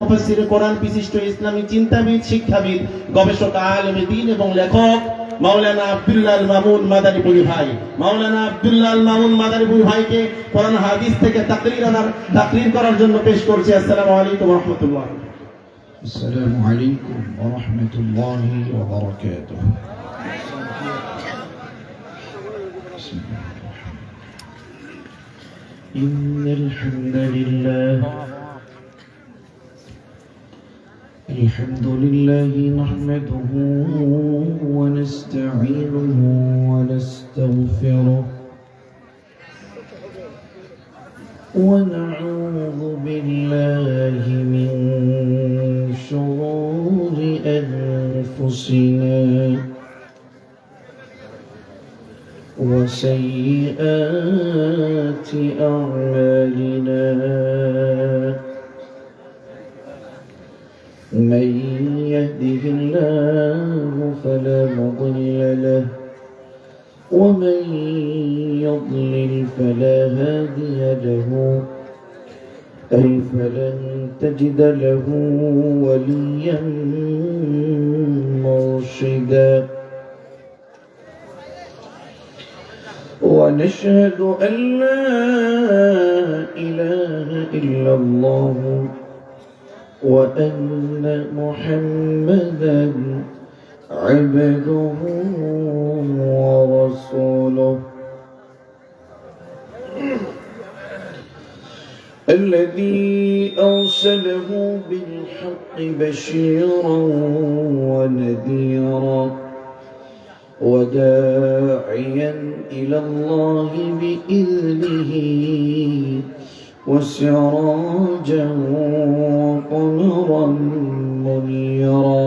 মুফাসসির কোরআন বিশিষ্ট ইসলামী চিন্তাবিদ, শিক্ষাবিদ, গবেষক, আলেমে দ্বীন এবং লেখক মাওলানা আব্দুল্লাহ আল মামুন মাদারীপুরি ভাই। মাওলানা আব্দুল্লাহ আল মামুন মাদারীপুরি ভাইকে কোরআন হাদিস থেকে তাকরীর করার জন্য পেশ করছি। আসসালামু আলাইকুম ওয়া রাহমাতুল্লাহ। السلام عليكم ورحمة الله وبركاته. إن الحمد لله نحمده ونستعينه ونستغفره ونعوذ بالله من شرور أنفسنا وسيئات أعمالنا، من يهده الله فلا مضل له ومن يضلل فلا هادي له، أي فلن تجد له وليا مرشدا. ونشهد أن لا إله إلا الله وأن محمدا عبده ورسوله الذي أرسله بالحق بشيرا ونذيرا وداعيا إلى الله بإذنه وسراجا وقمرا منيرا.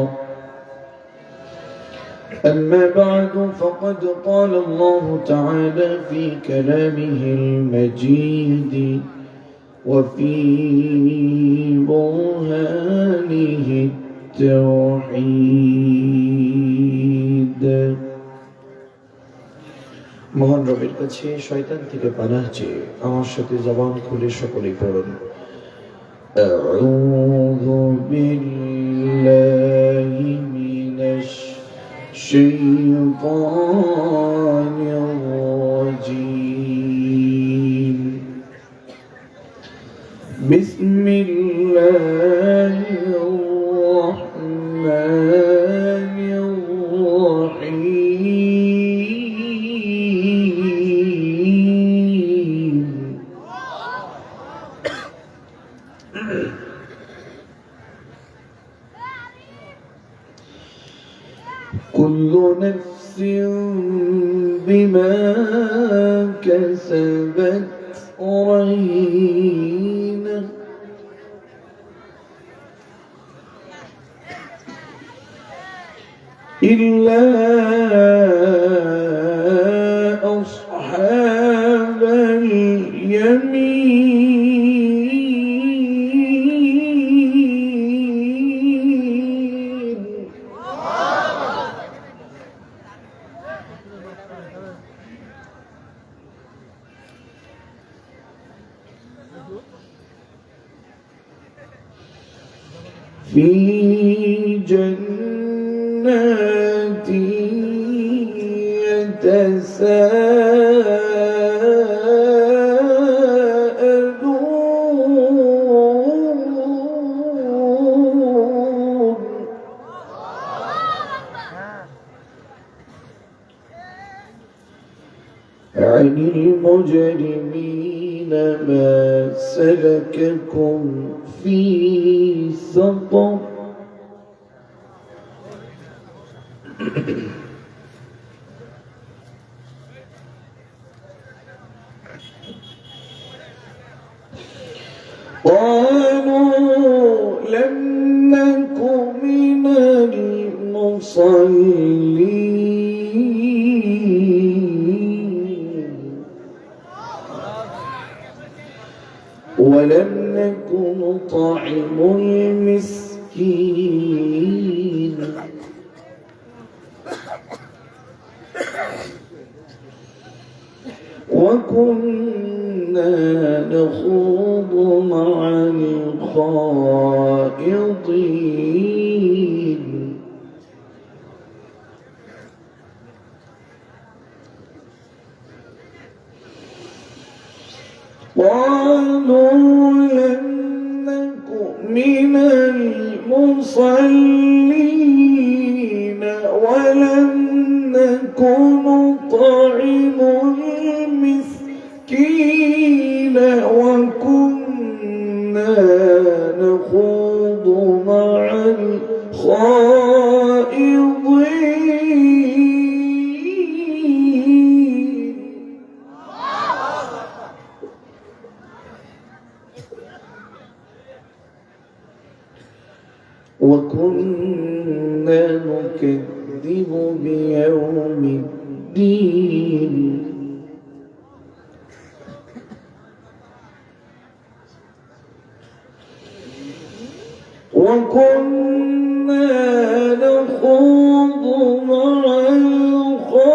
أما بعد، فقد قال الله تعالى في كلامه المجيد وفي برهانه التوحيد. মহান রবের কাছে শয়তান থেকে পানাহ চেয়ে আমার সাথে জবান খুলে সকলেই পড়ুন। আউযু বিল্লাহি মিনাশ শাইতানির রাজীম। বিসমিল্লাহির রাহমানির রাহিম। كل نفس بما كسبت رهينة، إلا أصحاب اليمين في جنات يتساءلون عن المجرمين ما سلككم في سقر. قالوا لم نك من المصلين ولم نك نطعم المسكين وكنا نخوض مع الخائضين الخائضين قالوا لن نك من المصلين ولم نك نطعم المسكين وكنا نخوض مع الخائضين وكنا نكذب بيوم الدين وكنا نخوض مع الخائضين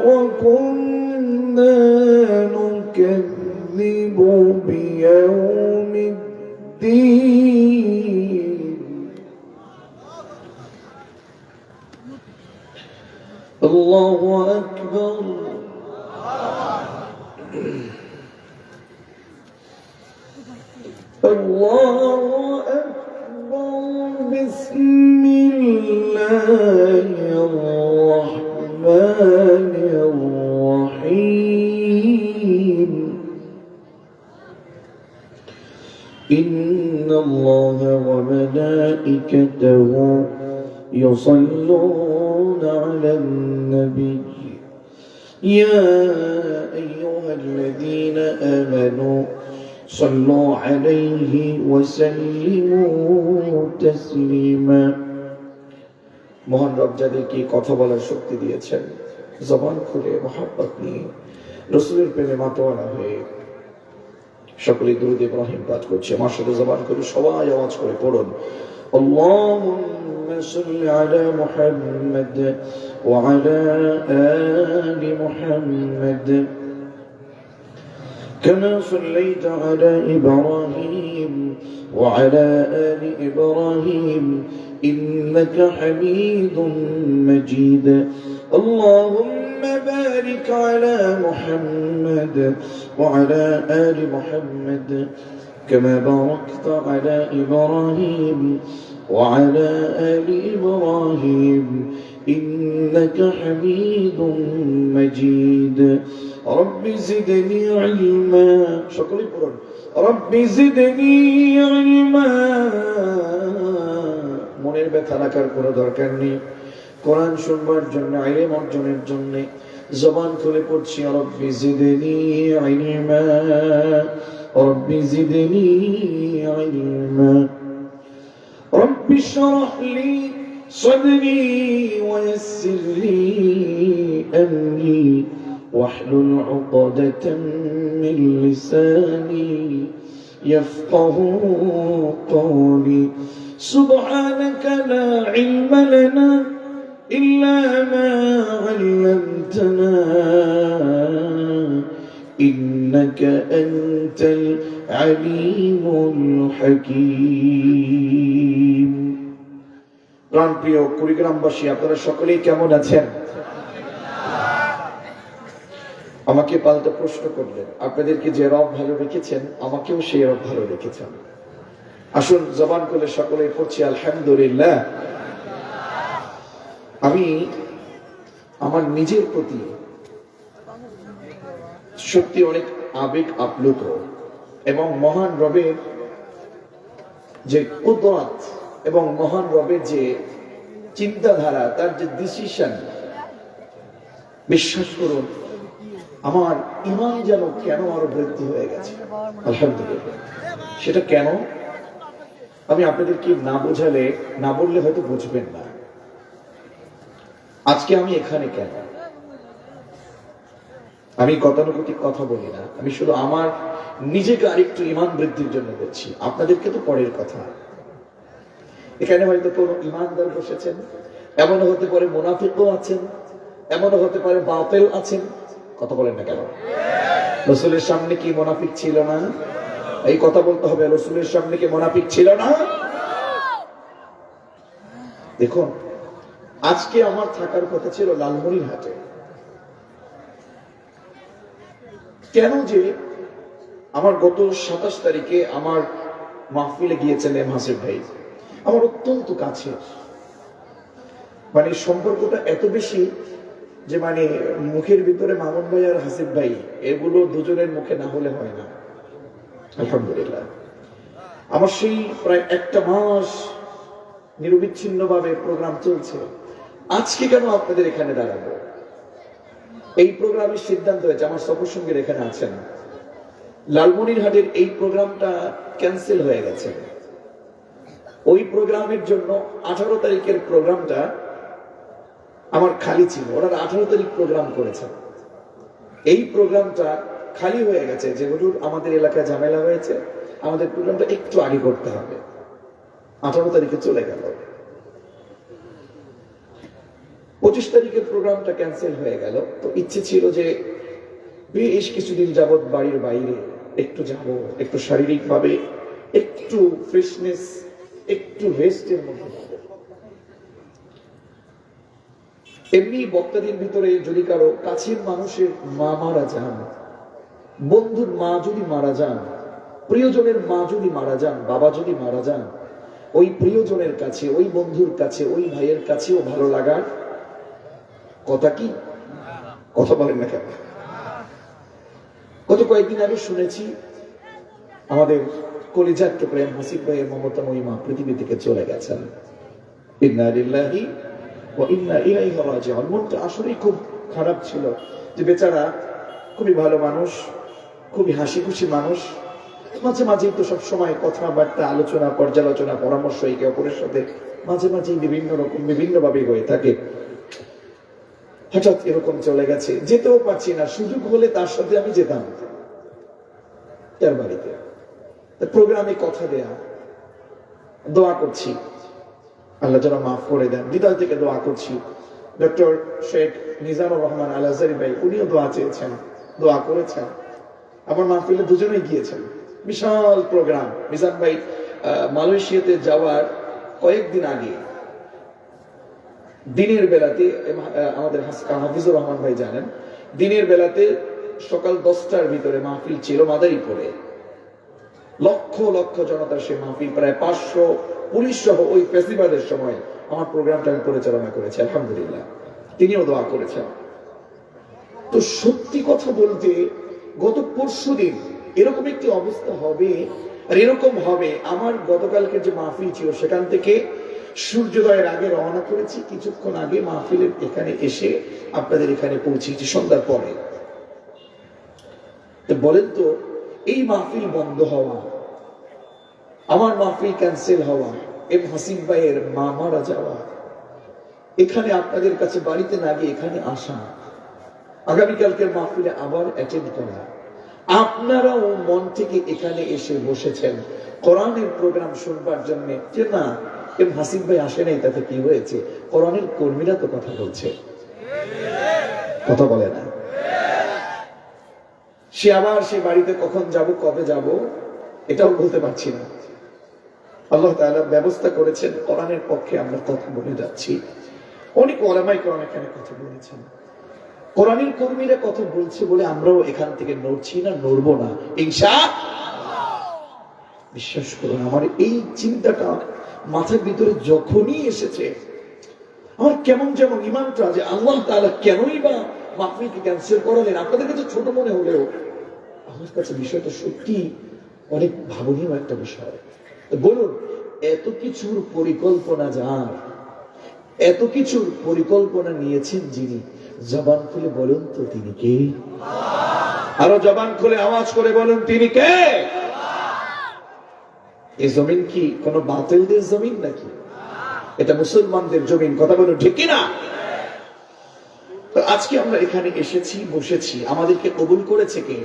وكنا نكذب بيوم الدين الله أكبر الله أكبر بسم الله الرحمن الرحيم إن الله وملائكته يصلون على النبي يا أيها الذين آمنوا صلوا عليه وسلموا تسليما মহান রব যাদেরকে কথা বলার শক্তি দিয়েছেন জবান খুলে মহব্বত নিয়ে রাসূলের প্রেমে মাতোয়ারা হয়ে সকলে দুরূদ ইব্রাহিম পাঠ করছে আমার সাথে জবান করে সবাই আওয়াজ করে পড়ুন اللهم صل على محمد وعلى آل محمد كما صليت على إبراهيم وعلى آل إبراهيم إنك حميد مجيد اللهم بارك على محمد وعلى آل محمد كما باركت على إبراهيم وعلى آل إبراهيم إنك حميد مجيد رب زدني علما شكرا لكم رب زدني علما মনের ব্যথা রাখার কোনো দরকার নেই কোরআন শুনবার জন্য ইলম অর্জনের জন্য জবান খুলে পড়ছি রব্বি জিদনি ইলমা রব্বি জিদনি ইলমা রব্বি ইশরাহ লি صدري ويسر لي أمري واحلل عقدة من لساني يفقه قولي سبحانك لا علم لنا إلا ما علمتنا إنك أنت العليم الحكيم প্রাণপ্রিয় কুড়িগ্রামবাসী আপনারা সকলেই কেমন আছেন আমাকে পাল্টা প্রশ্ন করলেন আপনাদেরকে যে রব ভালো রেখেছেন আমাকেও সেই রব ভালো রেখেছেন আসুন জবান করে সকলে পড়ছি আলহামদুলিল্লাহ আমি আমার নিজের প্রতি সত্যি অনেক আবেগ আপ্লুত এবং মহান রবের যে কুদরত এবং মহান রবের যে চিন্তাধারা তার যে ডিসিশন বিশ্বাস করুন আমার ঈমান যেন কেন আরো বৃদ্ধি হয়ে গেছে আলহামদুলিল্লাহ সেটা কেন আমি আপনাদেরকে না বোঝালে না বললে হয়তো বুঝবেন না আজকে আমি এখানে কেন আমি গতানুগতিক কথা বলি না আমি শুধু আমার নিজেকে আরেকটু ঈমান বৃদ্ধির জন্য বলছি আপনাদেরকে তো পরের কথা এখানে হয়তো কোনো ঈমানদার বসেছেন এমনও হতে পারে মুনাফিকও আছেন এমনও হতে পারে বাতিল আছেন কথা বলেন না কেন রসুলের সামনে কি মুনাফিক ছিল না? এই কথা বলতে হবে, রসুলের সামনে কি মুনাফিক ছিল না? দেখুন, আজকে আমার থাকার কথা ছিল লালমনিরহাটে। কেন যে আমার গত 27 তারিখে আমার মাহফিলে গিয়েছেন এম হাসিব ভাই, আমার অত্যন্ত কাছের, মানে সম্পর্কটা এত বেশি যে মানে মুখের ভিতরে মামুন ভাই আর হাসিব ভাই, এগুলো দুজনের মুখে না হলে হয় না। আলহামদুলিল্লাহ, আমার সেই প্রায় একটা মাস নিরবিচ্ছিন্ন ভাবে প্রোগ্রাম চলছে। আজকে কেন আপনাদের এখানে দাঁড়াবো? এই প্রোগ্রামের সিদ্ধান্ত হয়েছে, আমার সফর সঙ্গীর এখানে আছেন, লালমনিরহাটের এই প্রোগ্রামটা ক্যান্সেল হয়ে গেছে। ওই প্রোগ্রামের জন্য 18 তারিখের প্রোগ্রামটা আমার খালি ছিল, ওরা 18 তারিখ প্রোগ্রাম করেছেন। এই প্রোগ্রামটা খালি হয়ে গেছে যে হুজুর আমাদের এলাকায় ঝামেলা হয়েছে, আমাদের প্রোগ্রামটা একটু আগে করতে হবে। 18 তারিখে চলে গেল। 25 তারিখের প্রোগ্রামটা ক্যান্সেল হয়ে গেল। তো ইচ্ছে ছিল যে বেশ কিছুদিন যাবৎ বাড়ির বাইরে একটু যাব, একটু শারীরিক ভাবে একটু ফ্রেশনেস, একটু রেস্টের মধ্যে যাব। এমনি বক্তাদের ভিতরে যদি কারো কাছের মানুষের মা মারা যান, বন্ধুর মা যদি মারা যান, প্রিয়জনের মা যদি মারা যান, বাবা যদি মারা যান, ওই প্রিয়জনের কাছে, ওই বন্ধুর কাছে, ওই ভাইয়ের কাছেও ভালো লাগার কথা কি? কথা বলেন না কেন? গত কয়েকদিন আগে শুনেছি আমাদের কলিজার টুকরা হাসিব ভাইয়ের মমতাময়ী মা পৃথিবী থেকে চলে গেছেন। ইন্না লিল্লাহি ওয়া ইন্না ইলাইহি রাজিউন। মনটা আসলেই খুব খারাপ ছিল যে বেচারা খুবই ভালো মানুষ, খুবই হাসি খুশি মানুষ, মাঝে মাঝেই তো সব সময় কথাবার্তা, আলোচনা, পর্যালোচনা, পরামর্শ একে অপরের সাথে মাঝে মাঝেই বিভিন্ন রকম বিভিন্ন ভাবে হয়ে থাকে। হঠাৎ এরকম চলে গেছে, যেতেও পারছি না, সুযোগ হলে তার সাথে আমি যেতাম তার বাড়িতে। প্রোগ্রামে কথা দেয়া, দোয়া করছি আল্লাহ যেন মাফ করে দেন, হৃদয় থেকে দোয়া করছি। ডক্টর শেখ নিজামুর রহমান আল আজহারী ভাই, উনিও দোয়া চেয়েছেন, দোয়া করেছেন। আমার মাহফিলে দুজনেই গিয়েছেন, বিশাল প্রোগ্রাম। মিজান ভাই মালয়েশিয়াতে যাওয়ার কয়েকদিন আগে দিনের বেলাতে, আমাদের হাফিজুর রহমান ভাই জানেন, দিনের বেলাতে সকাল 10টার ভিতরে মাহফিল ছিল মাদারীপুরে। লক্ষ লক্ষ জনতার সে মাহফিল, প্রায় 500 পুলিশ সহ ওই ফেস্টিভ্যালের সময় আমার প্রোগ্রামটা আমি পরিচালনা করেছি। আলহামদুলিল্লাহ, তিনিও দোয়া করেছেন। তো সত্যি কথা বলতে গত পরশুদিন এরকম একটি অবস্থা হবে, আর এরকম হবে। আমার গতকালকে যে মাহফিল ছিল সেখান থেকে সূর্যোদয়ের আগে রওনা করেছি, কিছুক্ষণ আগে মাহফিলের এখানে এসে আপনাদের এখানে পৌঁছেছি সন্ধ্যার পরে। বলেন তো, এই মাহফিল বন্ধ হওয়া, আমার মাহফিল ক্যান্সেল হওয়া, এম হাসিব ভাইয়ের মা মারা যাওয়া, এখানে আপনাদের কাছে বাড়িতে না গিয়ে এখানে আসা, আগামীকালকের মাহফিলে আবার অ্যাটেন্ড করা, আপনারাও মন থেকে এখানে এসে বসেছেন কোরআনের প্রোগ্রাম শুনবার জন্য। যে না, এম হাসিব ভাই আসে নাই, তাতে কি হয়েছে? কোরআনের কর্মীরা তো কথা বলছে, কথা বলে না। সে আবার সে বাড়িতে কখন যাব, কবে যাব, এটাও বলতে পারছি না। আল্লাহ তাআলা ব্যবস্থা করেছেন, কোরআনের পক্ষে আমরা কথা বলে যাচ্ছি। অনেক ওলামায়ে কেরাম এখানে কথা বলেছেন, কোরআনের কর্মীরা কথা বলছে বলে আমরাও এখান থেকে নড়ছি না, নড়বো না ইনশাআল্লাহ। বিশ্বাস করুন, আমার এই চিন্তাটা মাথার ভিতরে যখনই এসেছে, আমার কেমন যেন ইমানটা যে আল্লাহ তাআলা কেনই বা মাহফিলকে ক্যান্সেল করালেন। আপনাদের কাছে ছোট মনে হলেও আমার কাছে বিষয়টা সত্যি অনেক ভাবনীয় একটা বিষয়। বলুন, এত কিছুর পরিকল্পনা যার, এত কিছুর পরিকল্পনা নিয়েছেন যিনি, জবান খুলে বলুন তো তিনি কে? আরো জবান খুলে আওয়াজ করে বলুন তিনি কে? এই জমিন কি কোন বাতিলদের জমিন নাকি? এটা মুসলমানদের জমিন, কথা বলুন ঠিক কিনা? তো আজকে আমরা এখানে এসেছি, বসেছি, আমাদেরকে কবুল করেছে কে?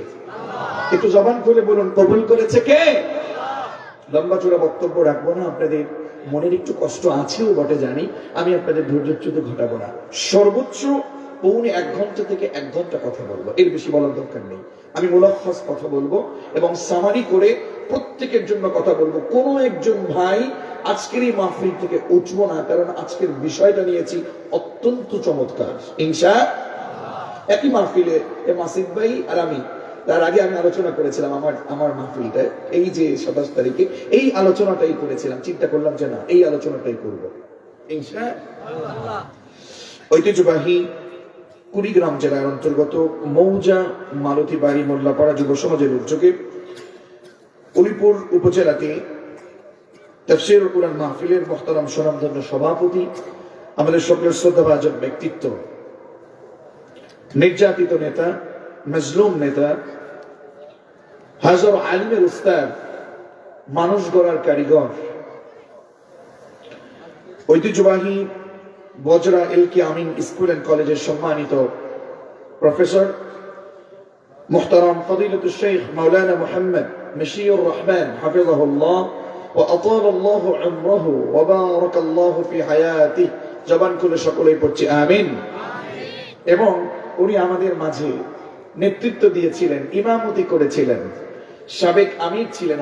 একটু জবান খুলে বলুন, কবুল করেছে কে? লম্বা চূড়া বক্তব্য রাখবো না, আপনাদের মনের একটু কষ্ট আছেও বটে জানি, আমি আপনাদের ধৈর্যচ্যুত ঘটাবো না। সর্বোচ্চ 1.25 থেকে 1 ঘন্টা কথা বলবো, এর বেশি বলার দরকার নেই। আমি মুলাখ্খাস কথা বলবো এবং সামারি করে প্রত্যেকের জন্য কথা বলবো। কোনো একজন ভাই আজকের এই মাহফিল থেকে উঠবো না, কারণ আজকের বিষয়টা নিয়েছি অত্যন্ত চমৎকার। ইনশাআল্লাহ একই মাহফিলে মাসিদ ভাই আর আমি, তার আগে আমি আলোচনা করেছিলাম আমার মাহফিলটা, এই যে 27 তারিখে এই আলোচনাটাই করেছিলাম। চিন্তা করলাম যে না, এই আলোচনাটাই করবো ইনশাআল্লাহ। ঐতিহ্যবাহী কুড়িগ্রাম জেলার অন্তর্গত মৌজা মালতী বাড়ি মোল্লাপাড়া যুব সমাজের উদ্যোগে উলিপুর উপজেলাতে তাফসীরুল কুরআন মাহফিলের মুহতারাম সুনামধন্য সভাপতি, আমাদের সকলের শ্রদ্ধাভাজন ব্যক্তিত্ব, নির্যাতিত নেতা, মজলুম নেতা, হাজার আলিমের উস্তাদ, মানুষ গড়ার কারিগর, ঐতিহ্যবাহী বজরা এলকে আমিন স্কুল এন্ড কলেজের সম্মানিত প্রফেসর মুহতারাম ফদিলাতুশ শেখ মাওলানা মুহাম্মদ মশিউর রহমান হাফিজাহুল্লাহ ওয়া আতালাল্লাহু উমরাহু ওয়া বারাকাল্লাহু ফি হায়াতিহি, জবান খুলে সকলেই পড়ছি আমিন। এবং উনি আমাদের মাঝে নেতৃত্ব দিয়েছিলেন, ইমামতি করেছিলেন, সাবেক আমির ছিলেন,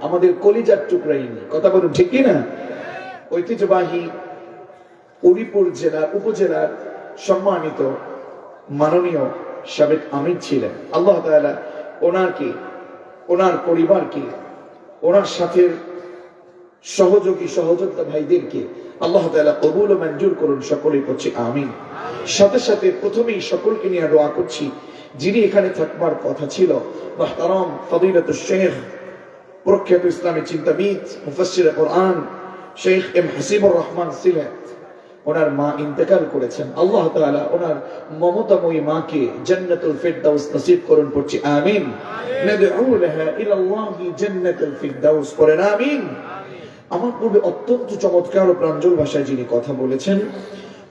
আমাদের কলিজার টুকরা ইনি, কথা বলুন ঠিক কি না? ঐতিহ্যবাহী উলিপুর জেলার উপজেলার সম্মানিত মাননীয় সাবেক আমির ছিলেন। আল্লাহ তাআলা ওনাকে, ওনার পরিবারকে, ওনার সাথে সহযোগী সহযোদ্ধা ভাইদেরকে আল্লাহ তাআলা কবুল ও মঞ্জুর করুন, সকলেই করছি আমিন। সাথে সাথে প্রথমেই সকলকে নিয়ে দোয়া করছি, যিনি এখানে থাকবার কথা ছিল, মুহতারাম ফদিলাতুশ শেখ প্রখ্যাত ইসলামী চিন্তাবিদ মুফাসসির কোরআন শেখ এম হাসিবুর রহমান সিলেট, ওনার মা ইন্তেকাল করেছেন। আল্লাহ তাআলা ওনার মমতাময়ী মাকে জান্নাতুল ফিরদাউস নসিব করুন, পড়ছি আমিন। নাদউ লাহা ইলাল্লাহি জান্নাতুল ফিরদাউস, পড়েন আমিন। আমার পূর্বে অত্যন্ত চমৎকার ও প্রাঞ্জল ভাষায় যিনি কথা বলেছেন,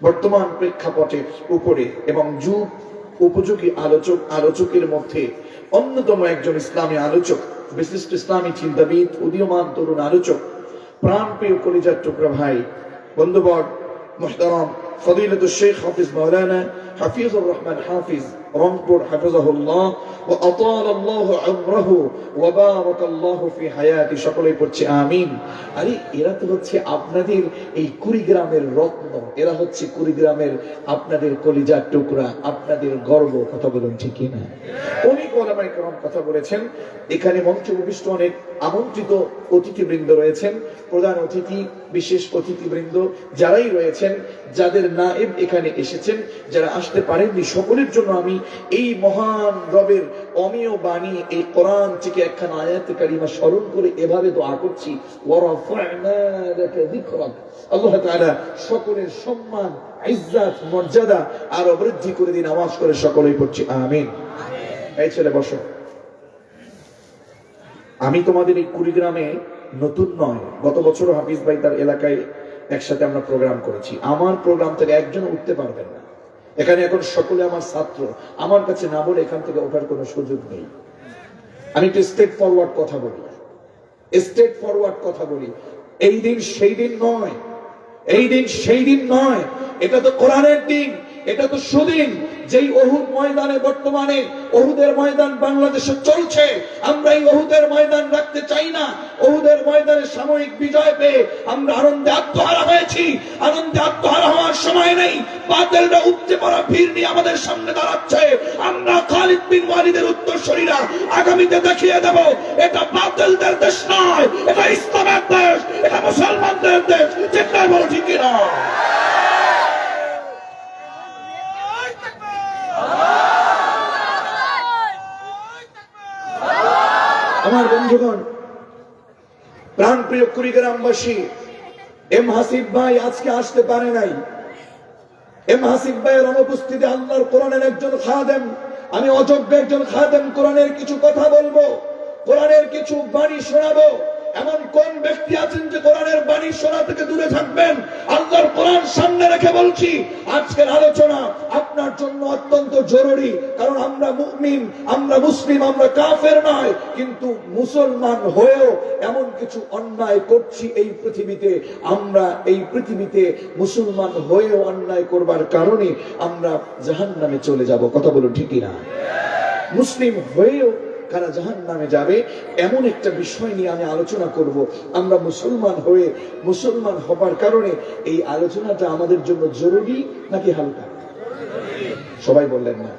বর্তমান প্রেক্ষাপটের উপরে এবং যুগ উপযোগী আলোচকের মধ্যে অন্যতম একজন ইসলামী আলোচক, বিশিষ্ট ইসলামী চিন্তাবিদ, উদীয়মান তরুণ আলোচক, প্রাণপ্রিয় কলিজার টুকরা ভাই, বন্ধুবর মুহতারাম ফদিলাতুশ শেখ হাফিজ মাওলানা হাফিজুর রহমান হাফিজ রংপুর হাফিজাহুল্লাহ ওয়া আতালাল্লাহু উমরাহু ওয়া বারাকাল্লাহু ফি হায়াতি, সকলেই পড়ছে আমিন। আরে এরা তো হচ্ছে আপনাদের এই কুড়িগ্রামের রত্ন, এরা হচ্ছে কুড়িগ্রামের আপনাদের কলিজার টুকরা, আপনাদের গর্ব, কথা বলুন ঠিক কি না? অনেক ওলামায়ে কেরাম কথা বলেছেন। এখানে মঞ্চে উপবিষ্ট অনেক আমন্ত্রিত অতিথিবৃন্দ রয়েছেন, প্রধান অতিথি, বিশেষ অতিথিবৃন্দ যারাই রয়েছেন, যাদের নায়েব এখানে এসেছেন, যারা আসতে পারেননি, সকলের জন্য আমি এই মহান রবের অমীয় বাণী, এই কোরআন থেকে একখানা আয়াত কারিমা স্মরণ করে এভাবে দোয়া করছি, ওয়া রাফা'না লাকা যিকরাক, আল্লাহ তাআলা সকলের সম্মান, ইজ্জত, মর্যাদা আরো বৃদ্ধি করে দিন। আওয়াজ করে সকলেই পড়ছি আমিন। এই ছেলে বসো। আমি তোমাদের এই কুড়িগ্রামে নতুন নয়, গত বছর হাফিজ ভাই তার এলাকায় একসাথে আমরা প্রোগ্রাম করেছি। আমার প্রোগ্রাম থেকে একজন উঠতে পারবেন না, এখানে এখন সকলে আমার ছাত্র, আমার কাছে না বলে এখান থেকে ওঠার কোনো সুযোগ নেই। আমি একটু স্ট্রেট ফরওয়ার্ড কথা বলি, স্ট্রেট ফরওয়ার্ড কথা বলি। এই দিন সেই দিন নয়, এই দিন সেই দিন নয়, এটা তো কোরআনের দিন, এটা তো সুদিন। যেই অহুদ ময়দানে, বর্তমানে অহুদের ময়দান বাংলাদেশে চলছে, আমরা এই অহুদের ময়দান রাখতে চাই না। অহুদের ময়দানে সাময়িক বিজয় পেয়ে আমরা আনন্দে আত্মহারা হয়েছি, আনন্দে আত্মহারা হওয়ার সময় নেই। বাতিলরা উঠতে পারা ভিড় নিয়ে আমাদের সামনে দাঁড়াচ্ছে। আমরা খালিদ বিন ওয়ালিদের উত্তরসূরিরা আগামীতে দেখিয়ে দেব, এটা বাতিলদের দেশ নয়, এটা ইসলামের দেশ, এটা মুসলমানদের দেশ। চিৎকার বলো ঠিক কিনা? আমার বন্ধুগণ, প্রাণপ্রিয় কুড়িগ্রামবাসী, এম হাসিব ভাই আজকে আসতে পারে নাই। এম হাসিব ভাইয়ের অনুপস্থিতি আল্লাহর কোরআনের একজন খাদেম, আমি অযোগ্য একজন খাদেম, কোরআনের কিছু কথা বলবো, কোরআনের কিছু বাণী শোনাবো। এমন কোন ব্যক্তি আছেন যে কোরআনের বাণী শোনা থেকে দূরে থাকবেন? আল্লাহর কোরআন সামনে রেখে বলছি, আজকের আলোচনা আপনার জন্য অত্যন্ত জরুরি। কারণ আমরা মুমিন, আমরা মুসলিম, আমরা কাফের নয়, কিন্তু মুসলমান হয়েও এমন কিছু অন্যায় করছি এই পৃথিবীতে। আমরা এই পৃথিবীতে মুসলমান হয়েও অন্যায় করবার কারণে আমরা জাহান্নামে চলে যাব। কথা বলুন ঠিক না? মুসলিম হয়েও কারা জাহান্নামে যাবে, এমন একটা বিষয় নিয়ে আমি আলোচনা করব। আমরা মুসলমান হয়ে, মুসলমান হবার কারণে এই আলোচনাটা আমাদের জন্য জরুরি নাকি হালকা? সবাই বললেন না।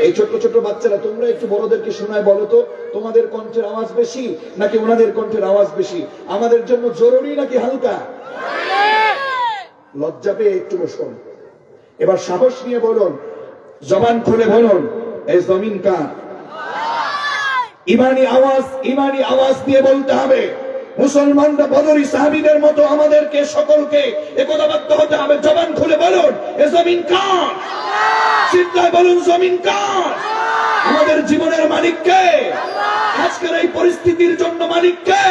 এই ছোট্ট ছোট্ট বাচ্চারা, তোমরা একটু বড়দেরকে শোনায় বলো তো, তোমাদের কণ্ঠের আওয়াজ বেশি নাকি ওনাদের কণ্ঠের আওয়াজ বেশি? আমাদের জন্য জরুরি নাকি হালকা? লজ্জা পেয়ে একটু বসুন। এবার সাহস নিয়ে বলুন, জবান খুলে বলুন, এই জমিন কার? ইমানি আওয়াজ দিয়ে বলতে হবে। মুসলমানরা বদরি সাহাবীদের মতো আমাদেরকে সকলকে একতাবদ্ধ হতে হবে। জবান খুলে বলুন, এ জমিন কার? চিৎকার বলুন, জমিন কার? আমাদের জীবনের মালিক কে? আজকের এই পরিস্থিতির জন্য মালিক কে?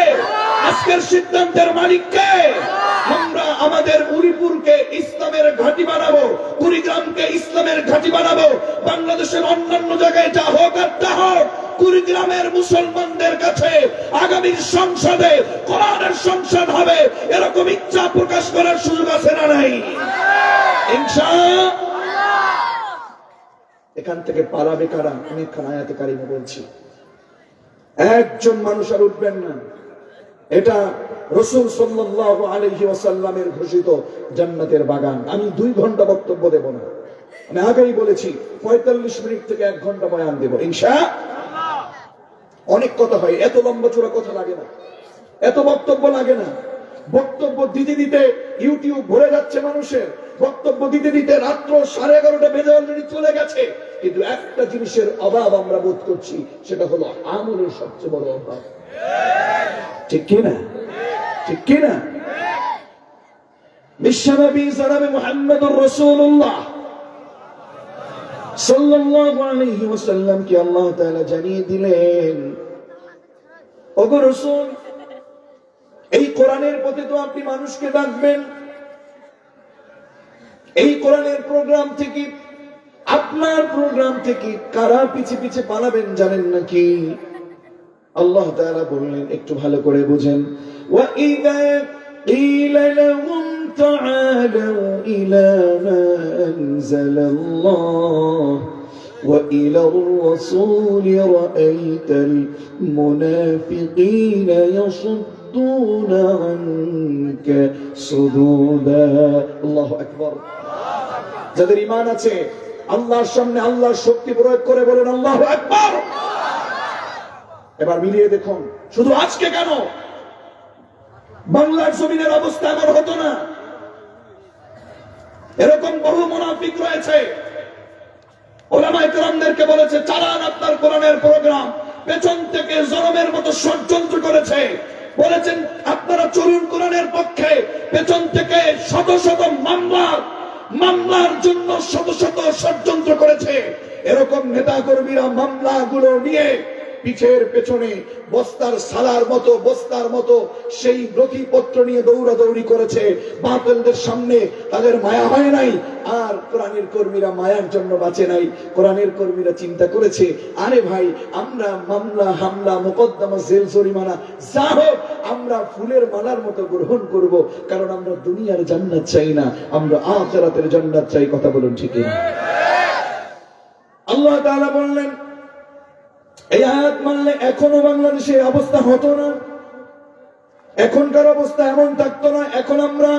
আজকের সিদ্ধান্তের মালিক কে? আমরা আমাদের উরিপুরকে ইসলামের ঘাঁটি বানাবো, কুড়িগ্রামকে ইসলামের ঘাঁটি বানাবো। বাংলাদেশের অন্যান্য জায়গায় যা হোক আর তা হোক, কুড়িগ্রামের মুসলমানদের কাছে আগামী সংসদে কোরআনের সংসদ হবে, এরকম ইচ্ছা প্রকাশ করার সুযোগ আছে না নাই? ইনশাআল্লাহ। এখান থেকে পালাবে কারা? অনেকক্ষণ আয়াতে কারিমে বলছি, একজন মানুষ আর উঠবেন না। এটা রাসূল সাল্লাল্লাহু আলাইহি ওয়াসাল্লামের ঘোষিত জান্নাতের বাগান। আমি 2 ঘন্টা বক্তব্য দেব না, আমি আগেই বলেছি 45 মিনিট থেকে 1 ঘন্টা বয়ান দেব ইনশাআল্লাহ। অনেক কথা হয়, এত লম্বা চূড়া কথা লাগে না, এত বক্তব্য লাগে না। বক্তব্য দিতে দিতে ইউটিউব ভরে যাচ্ছে মানুষের, বক্তব্য দিতে দিতে রাত্র 11:30 বেজে অলরেডি চলে গেছে। কিন্তু একটা জিনিসের অভাব আমরা বোধ করছি, সেটা হলো আমলের সবচেয়ে বড় অভাব। ঠিক কিনা? ঠিক কিনা? বিশ্বনবী জনাবে মুহাম্মদুর রাসূলুল্লাহ সাল্লাল্লাহু আলাইহি ওয়াসাল্লাম কি আল্লাহ তাআলা জানিয়ে দিলেন, ওগো রাসূল, এই কোরআনের পথে তো আপনি মানুষকে ডাকবেন, এই কোরআনের প্রোগ্রাম থেকে, আপনার প্রোগ্রাম থেকে কারা পিছে পিছে পালাবেন জানেন নাকি? আল্লাহ তাআলা বললেন, একটু ভালো করে বুঝেন, ওয়া ইযা ক্বিলা লাহুম তাআলু ইলা মা আনজালাল্লাহ ওয়া ইলার রাসূল রাআইতাল মুনাফিকিনা ইয়াসুদ্দুনা আনকা সুদুদা। আল্লাহু আকবার। যাদের ঈমান আছে, আল্লাহর সামনে আল্লাহর শক্তি প্রয়োগ করে বলেন আল্লাহু আকবার। এবার মিলিয়ে দেখুন, শুধু আজকে কেন বাংলার জমিনের অবস্থা এমন হতো না। এরকম বহু মুনাফিক রয়েছে, ওলামায়ে কেরামদেরকে বলেছে চালান আপনার কোরআনের প্রোগ্রাম, পেছন থেকে জনমের মতো ষড়যন্ত্র করেছে। বলেছেন আপনারা চলুন কোরআনের পক্ষে, পেছন থেকে শত শত মামলার জন্য শত শত ষড়যন্ত্র করেছে। এরকম নেতা কর্মীরা মামলাগুলো নিয়ে পিঠের পেছনে বস্তার মতো সেই নথিপত্র নিয়ে দৌড়াদৌড়ি করেছে। বাতিলদের সামনে তাদের মায়া হয় নাই, আর কোরআনের কর্মীরা মায়ার জন্য বাঁচে নাই। কোরআনের কর্মীরা চিন্তা করেছে, আরে ভাই, আমরা মামলা, হামলা, মোকদ্দমা, জেল, জরিমানা যা হোক আমরা ফুলের মালার মতো গ্রহণ করব, কারণ আমরা দুনিয়ার জান্নাত চাই না, আমরা আখিরাতের জান্নাত চাই। কথা বলুন ঠিক না? আল্লাহ তাআলা বললেন, এই আয়াত মানলে এখনো বাংলাদেশের অবস্থা হতো না, এখনকার অবস্থা এমন থাকতো না। এখন আমরা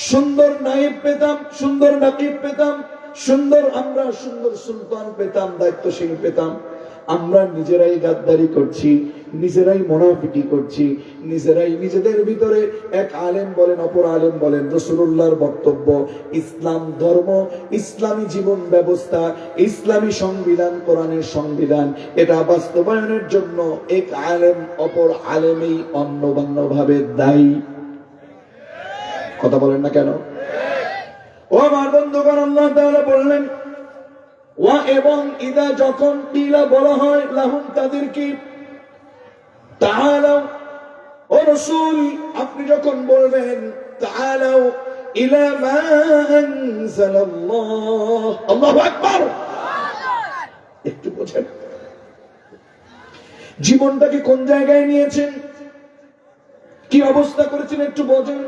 সুন্দর নায়েব পেতাম, সুন্দর নাকিব পেতাম, আমরা সুন্দর সুলতান পেতাম, দায়িত্বশীল পেতাম। আমরা নিজেরাই গাদ্দারি করছি, নিজেরাই মুনাফিকি করছি, নিজেরাই নিজেদের ভিতরে এক আলেম বলেন, অপর আলেম বলেন, রাসূলুল্লাহর বক্তব্য, ইসলাম ধর্ম, ইসলামী জীবন ব্যবস্থা, ইসলামী সংবিধান, কোরআনের সংবিধান, এটা বাস্তবায়নের জন্য এক আলেম অপর আলেমই অন্যভাবে দায়ী। কথা বলেন না কেন? ও আমার বন্ধুগণ, আল্লাহ তাআলা বললেন, ওয়া এবং ইদা যখন কিলা বলা হয় লাহুম তাদেরকে, তাআলাও, ও রাসূল আপনি যখন বলবেন তাআলাও ইলা মা আনজালাল্লাহ, আল্লাহু আকবার। একটু বোঝেন জীবনটাকে কোন জায়গায় নিয়েছেন, কি অবস্থা করেছেন, একটু বোঝেন।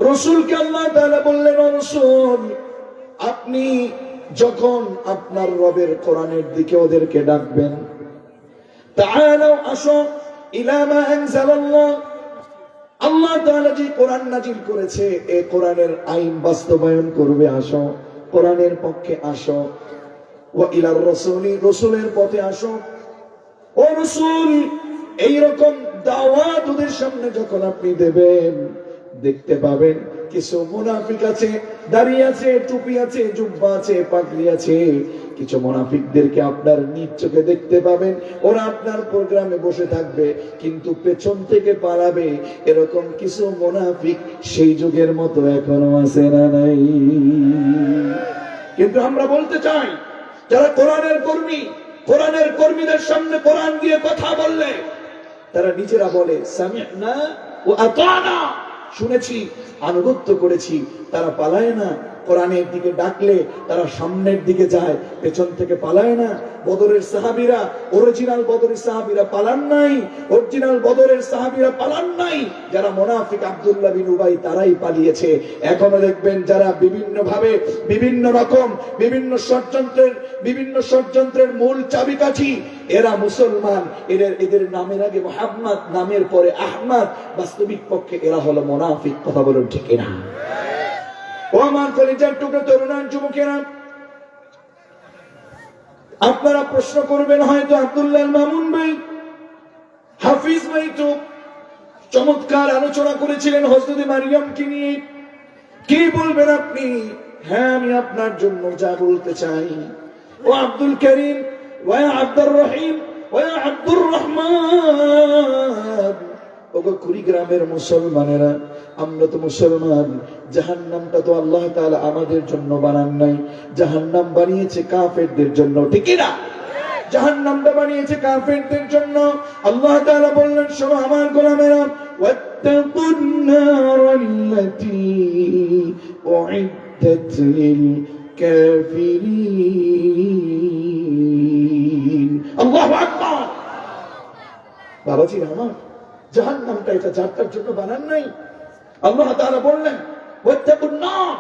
রাসূলকে আল্লাহ তাআলা বললেন, ও রাসূল আপনি যখন আপনার রবের কোরআনের দিকে ওদেরকে ডাকবেন, তাআলাও আসো ইলা মা আনজালাল্লাহ, আল্লাহ তাআলা যে কোরআন নাজিল করেছে এই কোরআনের আইন বাস্তবায়ন করবে, আসো কোরআনের পক্ষে আসো। ওয়া ইলার রাসূলি, রাসূলের পথে আসো। ও রাসূল, এইরকম দাওয়াত ওদের সামনে যখন আপনি দেবেন, দেখতে পাবেন কিছু মুনাফিক আছে, দাড়ি আছে, টুপি আছে, জুব্বা আছে, পাগড়ি আছে। কিছু মুনাফিকদেরকে আপনার নিজ চোখে দেখতে পাবেন, ওরা আপনার প্রোগ্রামে বসে থাকবে কিন্তু পেছন থেকে পালাবে। এরকম কিছু মুনাফিক সেই যুগের মতো এখনো আছে না নাই? কিন্তু আমরা বলতে চাই, যারা কোরআনের কর্মী, কোরআনের কর্মীদের সামনে কোরআন দিয়ে কথা বললে তারা নিজেরা বলে সামি'না ওয়া আতা'না, শুনেছি, আনুগত্য করেছি। তারা পালায় না, কোরআনের দিকে ডাকলে তারা সামনের দিকে যায়, পেছন থেকে পালায় না। বদরের সাহাবীরা, অরিজিনাল বদরের সাহাবীরা পালান নাই, অরিজিনাল বদরের সাহাবীরা পালান নাই। যারা মুনাফিক আব্দুল্লাহ বিন উবাই তারাই পালিয়েছে। এখনো দেখবেন যারা বিভিন্ন ভাবে, বিভিন্ন রকম, বিভিন্ন ষড়যন্ত্রের মূল চাবিকাঠি, এরা মুসলমান, এদের নামের আগে মুহাম্মদ, নামের পরে আহমদ, বাস্তবিক পক্ষে এরা হলো মুনাফিক। কথা বলুন ঠিক না? ও আমার কলিজার টুকরো তরুণ যুবকেরা, আপনারা প্রশ্ন করবেন হয়তো আব্দুল্লাহ মামুন ভাই, হাফিজ ভাই তো চমৎকার আলোচনা করেছিলেন হযরত মারিয়ামকে নিয়ে, কি বলবেন আপনি? হ্যাঁ, আমি আপনার জন্য যা বলতে চাই। ও আব্দুল করিম, ও আব্দুর রহিম, ও আব্দুর রহমান, ওগো কুড়িগ্রামের মুসলমানেরা, আমরা তো মুসলমান। জাহান্নামটা তো আল্লাহ তাআলা আমাদের জন্য বানান নাই, জাহান্নাম বানিয়েছে কাফেরদের জন্য, ঠিক না? জাহান্নামটা বানিয়েছে কাফেরদের জন্য। আল্লাহ তাআলা বললেন, শোনো আমার গোলামেরা, ওয়াত্তাকুন নারাল্লাতী উইদ্দাত লিল কাফিরিন। আল্লাহু আকবার। বাবাজি আমার, জাহান্নামটা এটা যাত্রার জন্য বানান নাই। আল্লাহ তাআলা বললেন, ওয়াত্তাকুন নার,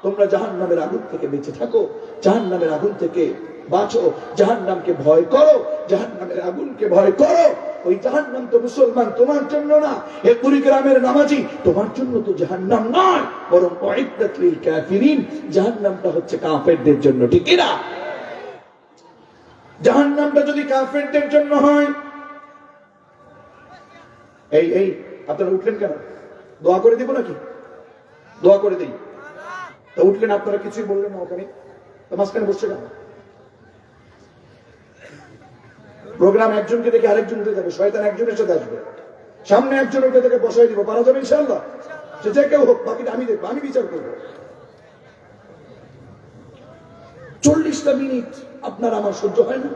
তোমরা জাহান্নামের আগুন থেকে বেঁচে থাকো, জাহান্নামের আগুন থেকে বাঁচো, জাহান্নামকে ভয় করো, জাহান্নামের আগুনকে ভয় করো। ওই জাহান্নাম তো মুসলমান তোমার জন্য না, এই কুড়িগ্রামের নামাজি তোমার জন্য তো জাহান্নাম নয়, বরং উইদ্দাত লিল কাফিরিন, জাহান্নামটা হচ্ছে কাফেরদের জন্য, ঠিক না? জাহান্নামটা যদি কাফেরদের জন্য হয়, এই আপনারা উঠলেন কেন? দোয়া করে দিব নাকি? দোয়া করে দিই। তা উঠলেন আপনারা, কিছুই বললেন না, ওখানে মাঝখানে বসছে কেন? প্রোগ্রাম একজনকে দেখে আরেকজন উঠে যাবে, শয়তান একজনের সাথে আসবে, সামনে একজন উঠে থেকে বসাই দিব, পারা যাবে ইনশাআল্লাহ? সে যে কেউ হোক, বাকিটা আমি দেখবো, আমি বিচার করবো। 40টা মিনিট আপনার আমার সহ্য হয় না?